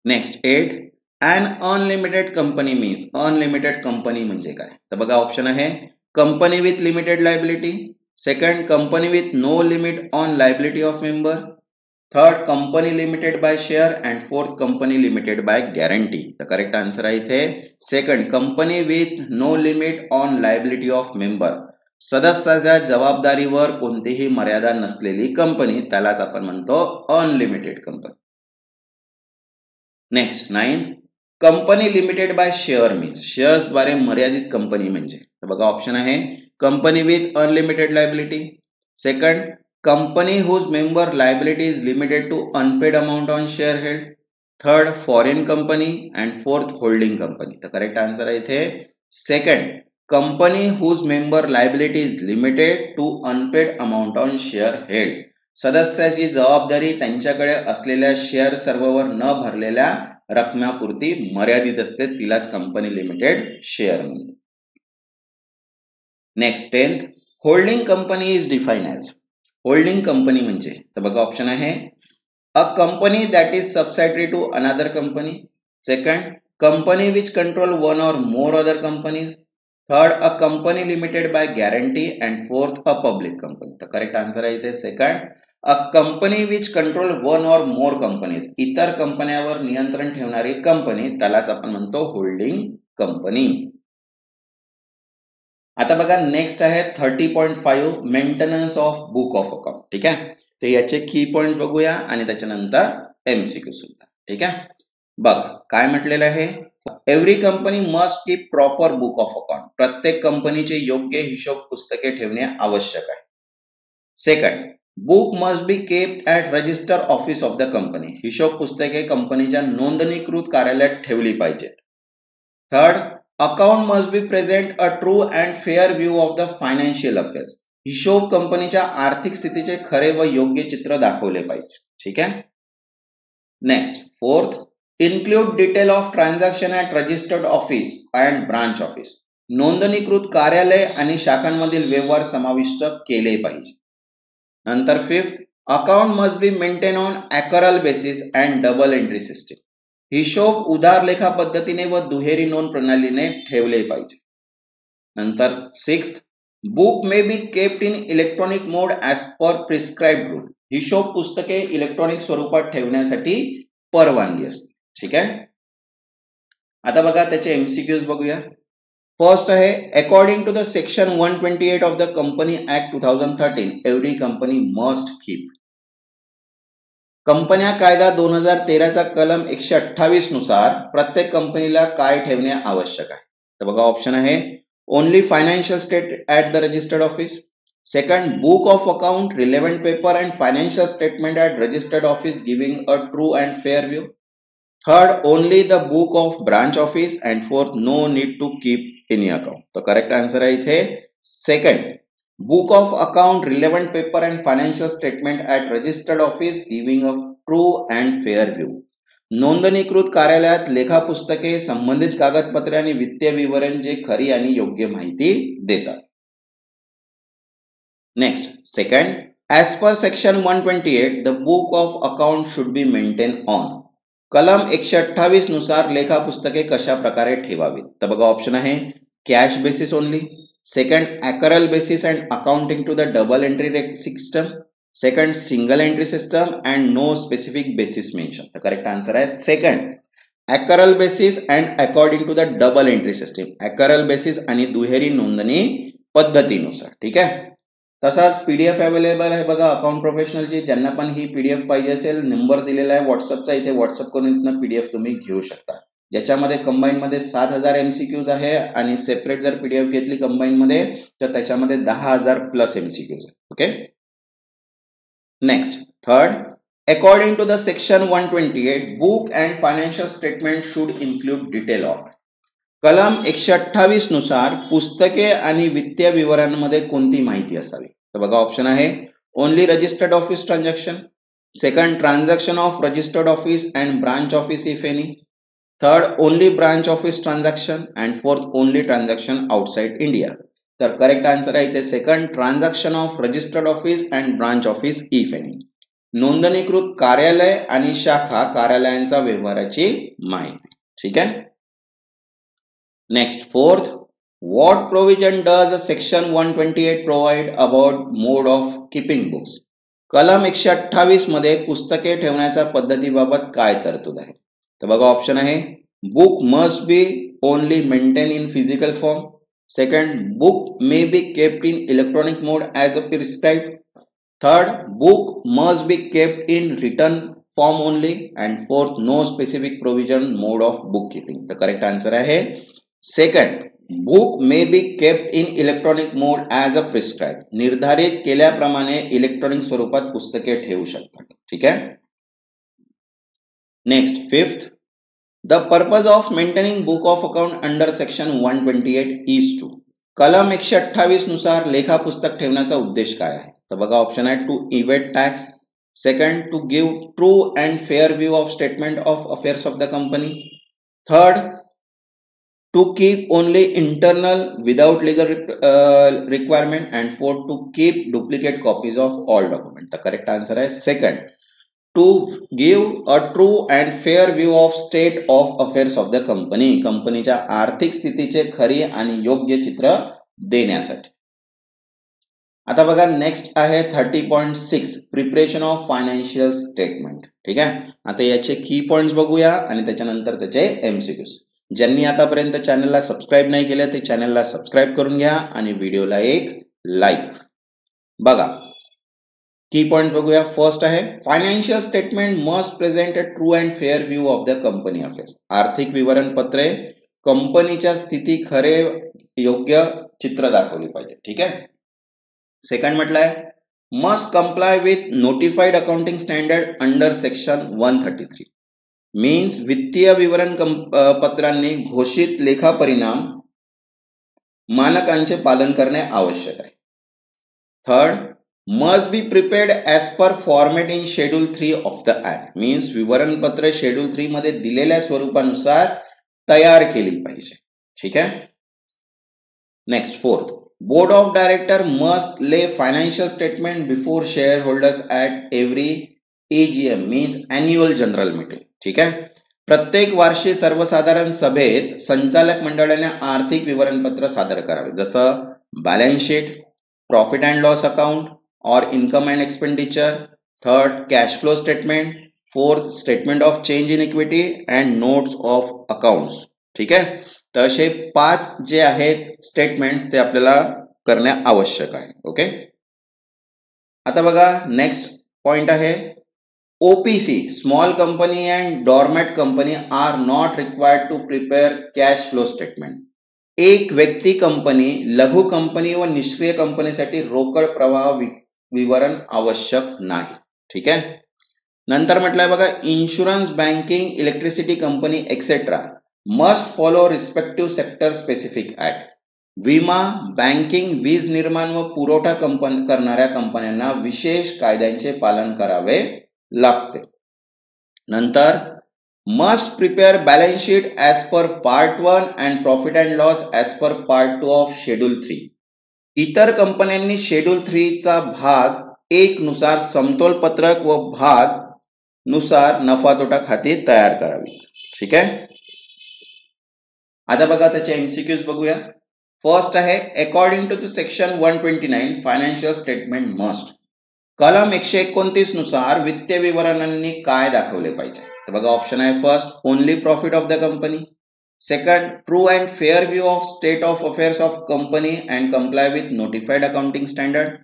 Next, 8, an unlimited company means. Unlimited company म्हणजे काय. तर बघा ऑप्शन आहे company with limited liability. Second, company with no limit on liability of member. Third, company limited by share. And fourth, company limited by guarantee. तर correct answer आहे इथे second, company with no limit on liability of member. सदस्याच्या जबाबदारीवर कोणतीही मर्यादा नसलेली company त्यालाच आपण म्हणतो unlimited company. Next, 9, company limited by share means. Shares द्वारे मर्यादित कंपनी म्हणजे. तर बघा ऑप्शन आहे company with unlimited liability. Second, company whose member liability is limited to unpaid amount on share held. Third, foreign company. And fourth, holding company. The correct answer आहे इथे second, company whose member liability is limited to unpaid amount on share held. सदस्याची जबाबदारी त्यांच्याकडे असलेल्या share सर्व्हरवर न भरलेल्या रकमेपुरती मर्यादित असते तिलाच कंपनी लिमिटेड शेअर म्हणतात. Next, 10th, holding company is define as. Holding company म्हणजे. तर बघा ऑप्शन आहे a company that is subsidiary to another company. Second, company which control one or more other companies. Third, a company limited by guarantee. And fourth, a public company. तर correct answer आहे इथे second, a company which control one or more companies. इतर कंपन्यावर नियंत्रण ठेवणारी company त्यालाच आपण म्हणतो होल्डिंग कंपनी. आता बघा नेक्स्ट आहे 30.5 maintenance of book of account. ठीक आहे, तर याचे की पॉइंट बघूया आणि त्याच्यानंतर एमसीक्यू सुद्धा. ठीक आहे, बघा काय म्हटलेलं आहे, every company must keep proper book of account. प्रत्येक कंपनीचे योग्य हिशोब पुस्तके ठेवणे आवश्यक आहे. Second, book must be kept at register office of the company. हिशोब पुस्तके कंपनीच्या नोंदणीकृत कार्यालयात ठेवली पाहिजेत. Third, account must be present a true and fair view of the financial affairs. हिशोब कंपनीच्या आर्थिक स्थितीचे खरे व योग्य चित्र दाखवले पाहिजे. ठीक आहे. Next, fourth, include detail of transaction at registered office and branch office. नोंदणीकृत कार्यालय आणि शाखांमधील व्यवहार समाविष्ट केले पाहिजे. नंतर fifth, account must be maintain on accrual basis and double entry system. हिशोब उधार लेखा पद्धतीने व दुहेरी नोंद प्रणालीने ठेवले पाहिजे. नंतर sixth, book may be kept in electronic mode as per prescribed rule. हिशोब पुस्तके इलेक्ट्रॉनिक स्वरूपात ठेवण्यासाठी परवानगी असते. ठीक आहे. आता बघा त्याचे एमसीक्यूज बघूया. फर्स्ट आहे, according to the section 128 of the company act 2013 every company must keep. कंपन्या कायदा 2013चा कलम 128 नुसार प्रत्येक कंपनीला काय ठेवणे आवश्यक आहे. तर बघा ऑप्शन आहे, only financial state at the registered office. Second, book of account, relevant paper and financial statement at registered office giving a true and fair view. Third, only the book of branch office. And fourth, no need to keep any account. तर correct answer आहे इथे second, book of account, relevant paper and financial statement at registered office giving a true and fair view. नोंदणीकृत कार्यालयात लेखा पुस्तके, संबंधित कागदपत्रे आणि वित्तीय विवरण जे खरी आणि योग्य माहिती देतात. Next, second, as per section 128 the book of account should be maintain on. कलम 128 नुसार लेखा पुस्तके कशा प्रकारे ठेवावीत. तर बघा ऑप्शन आहे, cash basis only. Second, accrual basis and accounting to the double entry system. Second, single entry system and no specific basis mention. तर करेक्ट आन्सर आहे second, accrual basis and according to the double entry system. Accrual basis आणि दुहेरी नोंदणी पद्धतीनुसार. ठीक आहे. तसाच PDF available आहे बघा अकाउंट प्रोफेशनलची. ज्यांना पण ही पीडीएफ पाहिजे असेल, नंबर दिलेला आहे व्हॉट्सअपचा, इथे व्हॉट्सअप करून इथनं पीडीएफ तुम्ही घेऊ शकता. ज्याच्यामध्ये कंबाईन मध्ये 7000 एमसीक्यूज आहे आणि सेपरेट जर पीडीएफ घेतली कंबाईन मध्ये तर त्याच्यामध्ये 10,000 प्लस एमसीक्यूज आहे. Okay. Next, third, according to the section 128 book and financial statement should include detail of. कलम 128 नुसार पुस्तके आणि वित्तीय विवरणांमध्ये कोणती माहिती असावी. तर बघा ऑप्शन आहे, only registered office transaction. Second, transaction of registered office and branch office if any. Third, only branch office transaction. And fourth, only transaction outside India. तर करेक्ट आन्सर आहे इथे second, transaction of registered office and branch office if any. नोंदणीकृत कार्यालय आणि शाखा कार्यालयांचा व्यवहाराची माहिती. ठीक आहे. Next, fourth, what provision does section 128 provide about mode of keeping books? कलम 128 मध्ये पुस्तके ठेवण्याच्या पद्धतीबाबत काय तरतूद आहे. तर बघा ऑप्शन आहे, book must be only maintain in physical form. Second, book may be kept in electronic mode as a prescribed. Third, book must be kept in return form only. And fourth, no specific provision mode of book keeping. तर correct answer आहे second, book may be kept in electronic mode as a prescribe. निर्धारित केल्याप्रमाणे electronic स्वरूपात पुस्तके ठेवू शकतात. ठीक आहे. Next, fifth, the purpose of maintaining book of account under section 128 is to. कलम 128 नुसार लेखा पुस्तक ठेवण्याचा उद्देश काय आहे. तर बघा ऑप्शन आहे, to evade tax. Second, to give true and fair view of statement of affairs of the company. Third, to keep only internal without legal requirement. And fourth, to keep duplicate copies of all documents. The correct answer is second, to give a true and fair view of state of affairs of the company. कंपनीच्या आर्थिक स्थितीचे खरी आणि योग्य चित्र देण्यासाठी. आता बघा नेक्स्ट आहे 30.6 प्रिपरेशन ऑफ फायनान्शियल स्टेटमेंट. ठीक आहे. आता याचे की पॉइंट्स बघूया आणि त्याच्यानंतर त्याचे एमसीक्यूज. ज्यांनी आतापर्यंत चॅनलला सबस्क्राईब नाही केलं ते चॅनलला सबस्क्राईब करून घ्या आणि व्हिडिओला एक लाईक. बघा, की पॉइंट बघूया. फर्स्ट आहे financial statement must present a true and fair view of the company affairs. आर्थिक विवरणपत्रे कंपनीच्या स्थिती खरे योग्य चित्र दाखवली पाहिजे. ठीक आहे. सेकंड म्हटलंय must comply with notified accounting standard under section 133. Means वित्तीय विवरण पत्रांनी घोषित लेखा परिणाम मानकांचे पालन करणे आवश्यक आहे. Third must be prepared as per format in schedule 3 of the act. Means विवरणपत्र शेड्यूल 3 मध्ये दिलेल्या स्वरूपानुसार तयार केली पाहिजे. ठीक आहे. Next fourth board of director must lay financial statement before share holders at every AGM means annual general meeting. ठीक आहे. प्रत्येक वार्षिक सर्वसाधारण सभेत संचालक मंडळाने आर्थिक विवरणपत्र सादर करावे. जसं balance sheet, profit and loss account or income and expenditure. Third cash flow statement. Fourth statement of change in equity and notes of accounts. ठीक आहे. तर असे 5 जे आहेत स्टेटमेंट्स ते आपल्याला करणे आवश्यक आहे. ओके. आता बघा नेक्स्ट पॉइंट आहे OPC small company and dormant company are not required to prepare cash flow statement. एक व्यक्ती कंपनी, लघु कंपनी व निष्क्रिय कंपनीसाठी रोकड प्रवाह विवरण आवश्यक नाही. ठीक आहे. नंतर म्हटलंय बघा insurance, banking, electricity company etcetera must follow respective sector specific act. विमा, बँकिंग, वीज निर्माण व पुरवठा करणाऱ्या कंपन्यांना विशेष कायद्यांचे पालन करावे लागते. नंतर must prepare balance sheet as per part 1 and profit and loss as per part 2 of schedule 3. इतर कंपन्यांनी शेड्यूल 3 चा भाग 1 नुसार समतोल पत्रक व भाग नुसार नफा तोटा खाती तयार करावी. ठीक आहे. आता बघा त्याचे MCQs बघूया. फर्स्ट आहे according to the section 129 financial statement must. कलम 129 नुसार वित्तीय विवरणांनी काय दाखवले पाहिजे. तर बघा ऑप्शन आहे first only profit of the company. Second true and fair view of state of affairs of company and comply with notified accounting standard.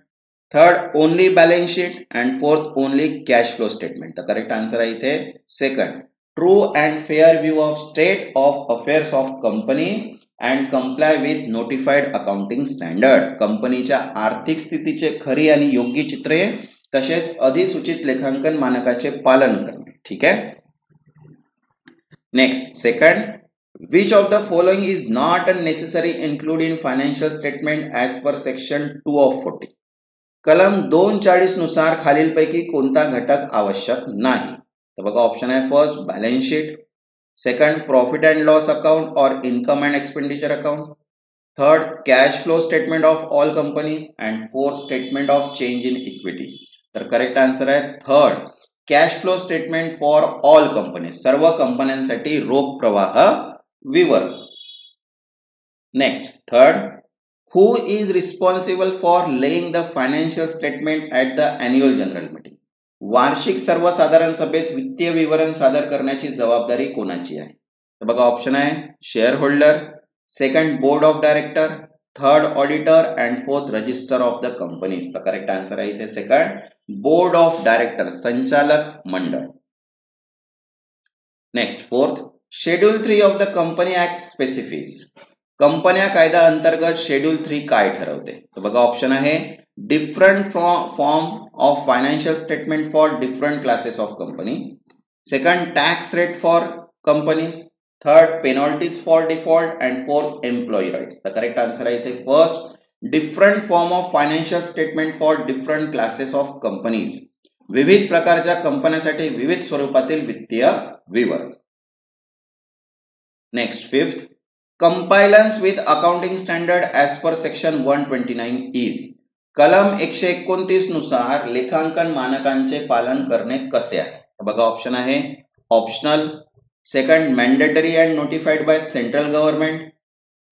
Third only balance sheet and fourth only cash flow statement. तर correct answer आहे इथे second true and fair view of state of affairs of company and comply with notified accounting standard. कंपनीच्या आर्थिक स्थितीचे खरी आणि योग्य चित्रे तसेच अधिसूचित लेखांकन मानकाचे पालन करणे. ठीक आहे. Next second which of the following is not necessary include in financial statement as per section 2 of 40. कलम 240 नुसार खालीलपैकी कोणता घटक आवश्यक नाही. तर बघा ऑप्शन आहे first balance sheet. Second, profit and loss account or income and expenditure account. Third, cash flow statement of all companies. And fourth, statement of change in equity. तर करेक्ट आन्सर आहे third cash flow statement for all companies. सर्व कंपन्यांसाठी रोख प्रवाह विवरण. Next third who is responsible for laying the financial statement at the annual general meeting. वार्षिक सर्वसाधारण सभेत वित्तीय विवरण सादर करण्याची जबाबदारी कोणाची आहे. तर बघा ऑप्शन आहे share holder. Second board of director. Third auditor and fourth register of the companies. तर करेक्ट आन्सर आहे इथे सेकंड बोर्ड ऑफ डायरेक्टर संचालक मंडळ. Next fourth schedule 3 of the company act specifics. कंपन्या कायदा अंतर्गत शेड्यूल 3 काय ठरवते. तर बघा ऑप्शन आहे different form of financial statement for different classes of company. Second, tax rate for companies. Third, penalties for default. And fourth, employee rights. The correct answer is first, different form of financial statement for different classes of companies. विविध प्रकारच्या कंपन्यांसाठी विविध स्वरूपातील वित्तीय विवरण. Next fifth compliance with accounting standard as per section 129 is. कलम 129 नुसार लेखांकन मानकांचे पालन करणे कसे आहे. बघा ऑप्शन आहे optional. Second mandatory and notified by central government.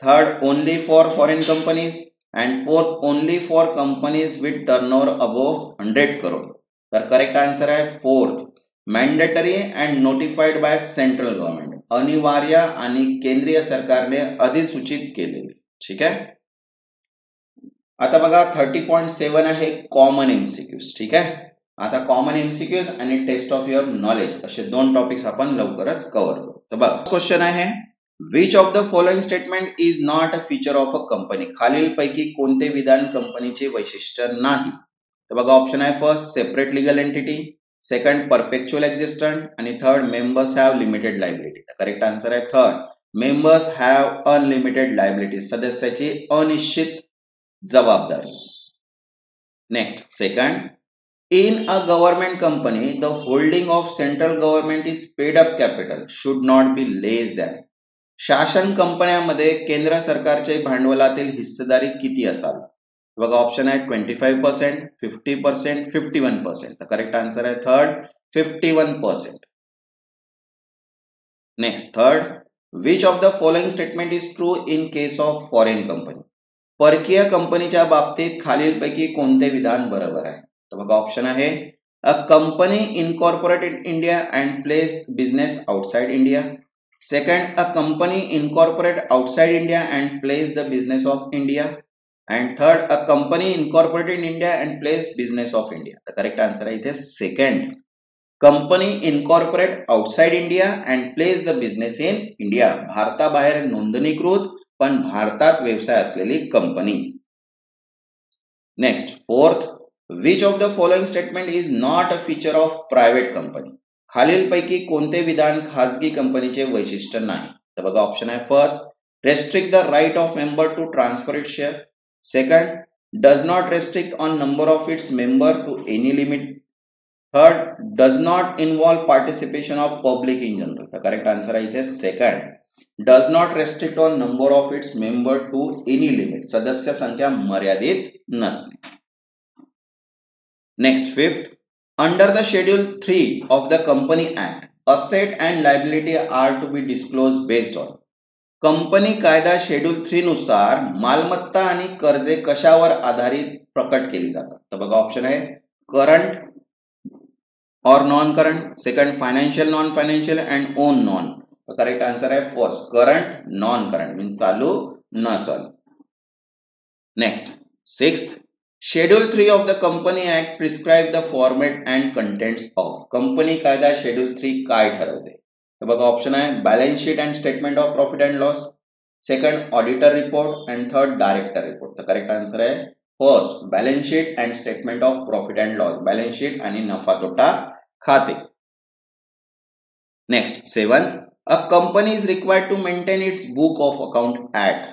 Third only for foreign companies. And fourth only for companies with turnover above 100 crore. तर करेक्ट आन्सर आहे fourth mandatory and notified by central government. अनिवार्य आणि केंद्रीय सरकारने अधिसूचित केलेले. ठीक आहे. आता बघा 30.7 आहे कॉमन एमसीक्यूज. ठीक आहे, आता कॉमन एमसीक्यूज आणि टेस्ट ऑफ युअर नॉलेज असे दोन टॉपिक्स आपण लवकरच कव्हर करू. तर बघा क्वेश्चन आहे, which of the following statement is not a feature of a company. खालीलपैकी कोणते विधान कंपनीचे वैशिष्ट्य नाही. तर बघा ऑप्शन आहे, first separate legal entity, second perpetual existent आणि third members have limited liability. Correct answer आहे third, members have unlimited liability, सदस्याची अनिश्चित जबाबदारी. Next second, in a government company the holding of central government is paid up capital should not be less than. शासन कंपन्यांमध्ये केंद्र सरकारचे भांडवलातील हिस्सेदारी किती असावी. बघा ऑप्शन आहे 25%, 50%, 51%. तर करेक्ट आन्सर आहे third 51%. Next third, which of the following statement is true in case of foreign company. परकीय कंपनीच्या बाबतीत खालीलपैकी कोणते विधान बरोबर आहे. तर बघा ऑप्शन आहे, a company incorporated in India and place business outside India. Second, a company incorporate outside India and place the business of India. And third, a company incorporated in India and place business of India. तर correct answer आहे इथे second, company incorporate outside India and place the business in India. भारताबाहेर नोंदणीकृत पण भारतात व्यवसाय असलेली company. Next fourth, which of the following statement is not a feature of private company. खालीलपैकी कोणते विधान खासगी कंपनीचे वैशिष्ट्य नाही. तर बघा ऑप्शन आहे, first restrict the right of member to transfer it share. Second, does not restrict on number of its member to any limit. Third, does not involve participation of public in general. तर correct answer आहे इथे second, does not restrict on number of its member to any limit, सदस्य संख्या मर्यादित नसणे. Next fifth, under the schedule 3 of the company act asset and liability R to be disclose based on. Company कायदा schedule 3 नुसार मालमत्ता आणि कर्जे कशावर आधारित प्रकट केली जातात. तर बघा ऑप्शन आहे, करंट और non current. Second, financial non financial and on non. Correct answer आहे फर्स्ट, करंट नॉन करंट मीन चालू न चालू. Next sixth, schedule 3 of the company act prescribe the format and contents of. Company कायदा schedule 3 काय ठरवते. तर बघा ऑप्शन आहे, balance sheet and statement of profit and loss. Second, auditor report and third, director report. तर correct answer आहे first, balance sheet and statement of profit and loss, balance sheet आणि नफा तोटा खाते. Next seventh, a company is required to maintain its book of account at.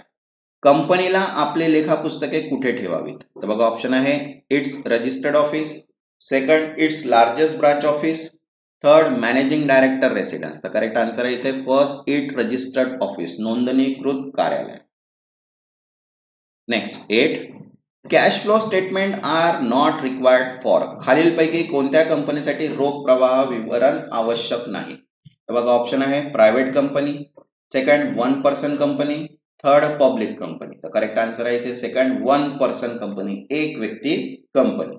कंपनीला आपले लेखा पुस्तके कुठे ठेवावीत. तर बघा ऑप्शन आहे, its registered office. Second, its largest branch office. Third, managing director residence. तर करेक्ट आन्सर आहे इथे फर्स्ट, इट रजिस्टर्ड ऑफिस, नोंदणीकृत कार्यालय. Next 8, cash flow statement are not required for. खालीलपैकी कोणत्या कंपनीसाठी रोख प्रवाह विवरण आवश्यक नाही. तर बघा ऑप्शन आहे, private company. Second, 1 person company. Third, public company. तर करेक्ट आन्सर आहे इथे सेकंड, 1 पर्सन कंपनी, एक व्यक्ती कंपनी.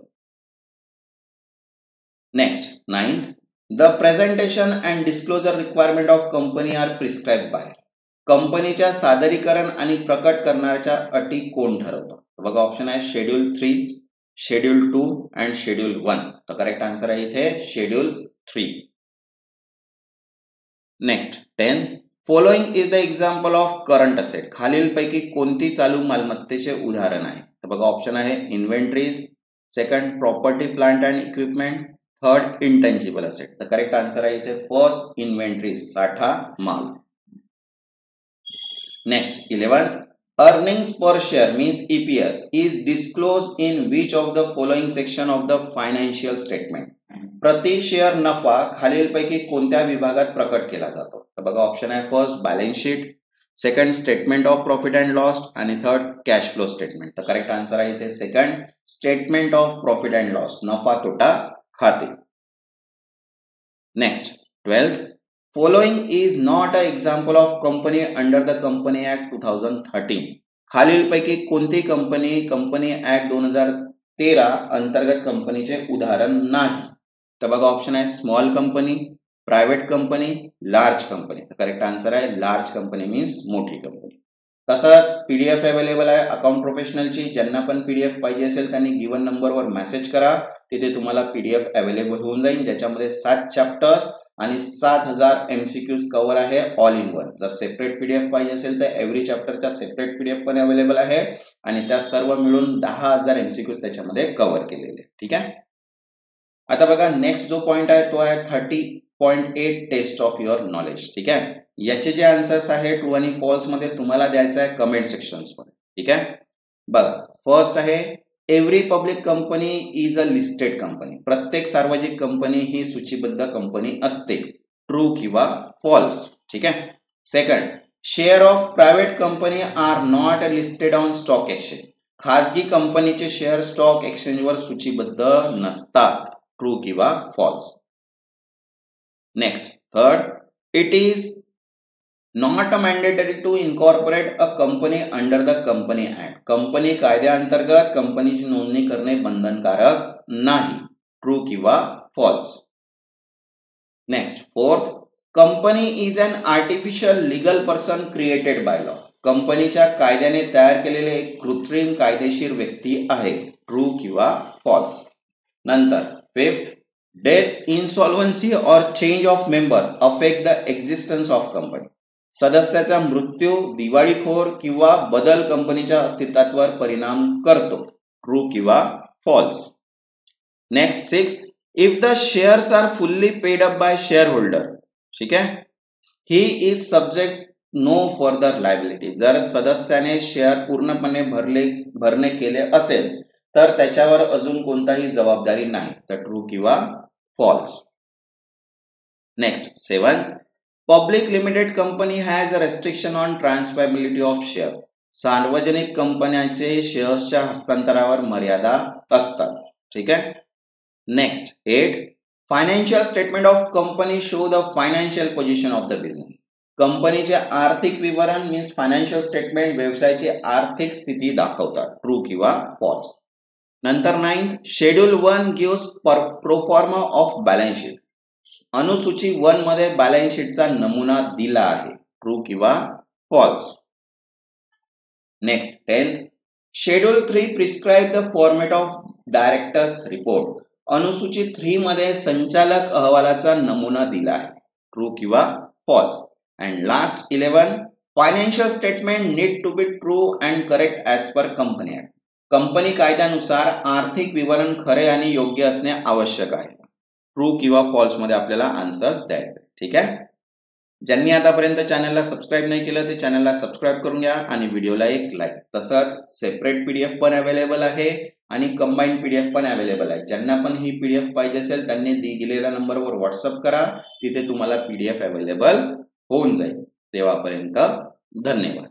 Next 9th, the presentation and disclosure requirement of company are prescribe by. कंपनीच्या सादरीकरण आणि प्रकट करण्याच्या अटी कोण ठरवतं. बघा ऑप्शन आहे, शेड्यूल 3, शेड्यूल 2 अँड शेड्यूल 1. तर करेक्ट आन्सर आहे इथे schedule 3. Next 10th, following is the example of current asset. खालीलपैकी कोणती चालू मालमत्तेचे उदाहरण आहे. तर बघा ऑप्शन आहे, inventories. Second, property plant and equipment. Third, intangible asset. तर करेक्ट आन्सर आहे इथे फर्स्ट, इन्व्हेंटरीज, साठा माल. Next 11th, earnings per share means EPS is disclosed in which of the following section of the financial statement. प्रति share नफा खालीलपैकी कोणत्या विभागात प्रकट केला जातो. तर बघा ऑप्शन आहे, first, balance sheet. Second, statement of profit and loss आणि थर्ड, कॅश फ्लो स्टेटमेंट. तर करेक्ट आन्सर आहे इथे second, statement of profit and loss, नफा तोटा खाते. Next 12th, following is not an example of company under the Company Act 2013. खालीलपैकी कोणती company act 2013 अंतर्गत कंपनीचे उदाहरण नाही. तर बघा ऑप्शन आहे, small company, private company, large company. तर करेक्ट आन्सर आहे लार्ज कंपनी मीन्स मोठी कंपनी. तसंच पीडीएफ अवेलेबल आहे अकाउंट प्रोफेशनलची. ज्यांना पण पीडीएफ पाहिजे असेल त्यांनी गिवन नंबरवर मेसेज करा, तिथे तुम्हाला पीडीएफ अवेलेबल होऊन जाईल, ज्याच्यामध्ये 7 चॅप्टर्स आणि 7000 MCQs कव्हर आहे ऑल इन वन. जर सेपरेट पीडीएफ पाहिजे असेल तर एव्हरी चॅप्टरचा सेपरेट पीडीएफ पण अवेलेबल आहे आणि त्या सर्व मिळून 10,000 MCQs त्याच्यामध्ये कव्हर केलेले. ठीक आहे. आता बघा नेक्स्ट जो पॉइंट आहे तो आहे 30.8 टेस्ट ऑफ युअर नॉलेज. ठीक आहे. याचे जे आन्सर्स आहे ट्रू आणि फॉल्स मध्ये तुम्हाला द्यायचं आहे कमेंट सेक्शन्स मध्ये. ठीक आहे. बघा फर्स्ट आहे every public company is a listed company. प्रत्येक सार्वजनिक कंपनी ही सूचीबद्ध कंपनी असते. ट्रू किंवा फॉल्स. ठीक आहे. Second, share of private company are not listed on stock exchange. खासगी कंपनीचे शेअर स्टॉक एक्सचेंजवर सूचीबद्ध नसतात. ट्रू किंवा false. Next third, it is not mandatory to incorporate a company under the company act. Company कायद्याअंतर्गत कंपनीची नोंदणी करणे बंधनकारक नाही. ट्रू किंवा false. Next fourth, company is an artificial legal person created by law. कंपनीच्या कायद्याने तयार केलेले एक कृत्रिम कायदेशीर व्यक्ती आहे. ट्रू किंवा फॉल्स. नंतर फिफ्थ, डेथ, इन्सॉल्व्हन्सी और change of member affect the existence of company. सदस्याचा मृत्यू, दिवाळीखोर किंवा बदल कंपनीच्या अस्तित्वावर परिणाम करतो. ट्रू किंवा false. Next six, if the shares are fully paid up by share holder. ठीक आहे. He is subject no further liability. जर सदस्याने शेअर पूर्णपणे भरणे केले असेल तर त्याच्यावर अजून कोणताही जबाबदारी नाही. तर ट्रू किंवा false. Next seven, public limited company has a restriction on transferability of share. सार्वजनिक कंपन्यांचे शेअर्सच्या हस्तांतरावर मर्यादा असतात. ठीक आहे. Next eight, financial statement of company show the financial position of the business. कंपनीचे आर्थिक विवरण मीन्स फायनान्शियल स्टेटमेंट व्यवसायाची आर्थिक स्थिती दाखवतात. ट्रू किंवा फॉल्स. नंतर ninth, schedule 1 gives proforma of balance sheet. अनुसूची 1 मध्ये बॅलन्स शीटचा नमुना दिला आहे. ट्रू किंवा false. Next 10th, schedule 3 prescribe the format of directors report. अनुसूची 3 मध्ये संचालक अहवालाचा नमुना दिला आहे. ट्रू किंवा false. And last 11, financial statement need to be true and correct as per company act. Company कायद्यानुसार आर्थिक विवरण खरे आणि योग्य असणे आवश्यक आहे. ट्रू किंवा फॉल्स मध्ये आपल्याला आन्सर्स द्यायचे. ठीक आहे. ज्यांनी आतापर्यंत चॅनलला सबस्क्राईब नाही केलं ते चॅनलला सबस्क्राईब करून घ्या आणि व्हिडिओला एक लाईक. तसंच सेपरेट पीडीएफ पण अवेलेबल आहे आणि कंबाईंड पीडीएफ पण अवेलेबल आहे. ज्यांना पण ही पीडीएफ पाहिजे असेल त्यांनी दिलेल्या नंबरवर व्हॉट्सअप करा, तिथे तुम्हाला पीडीएफ अवेलेबल होऊन जाईल. तेव्हापर्यंत धन्यवाद.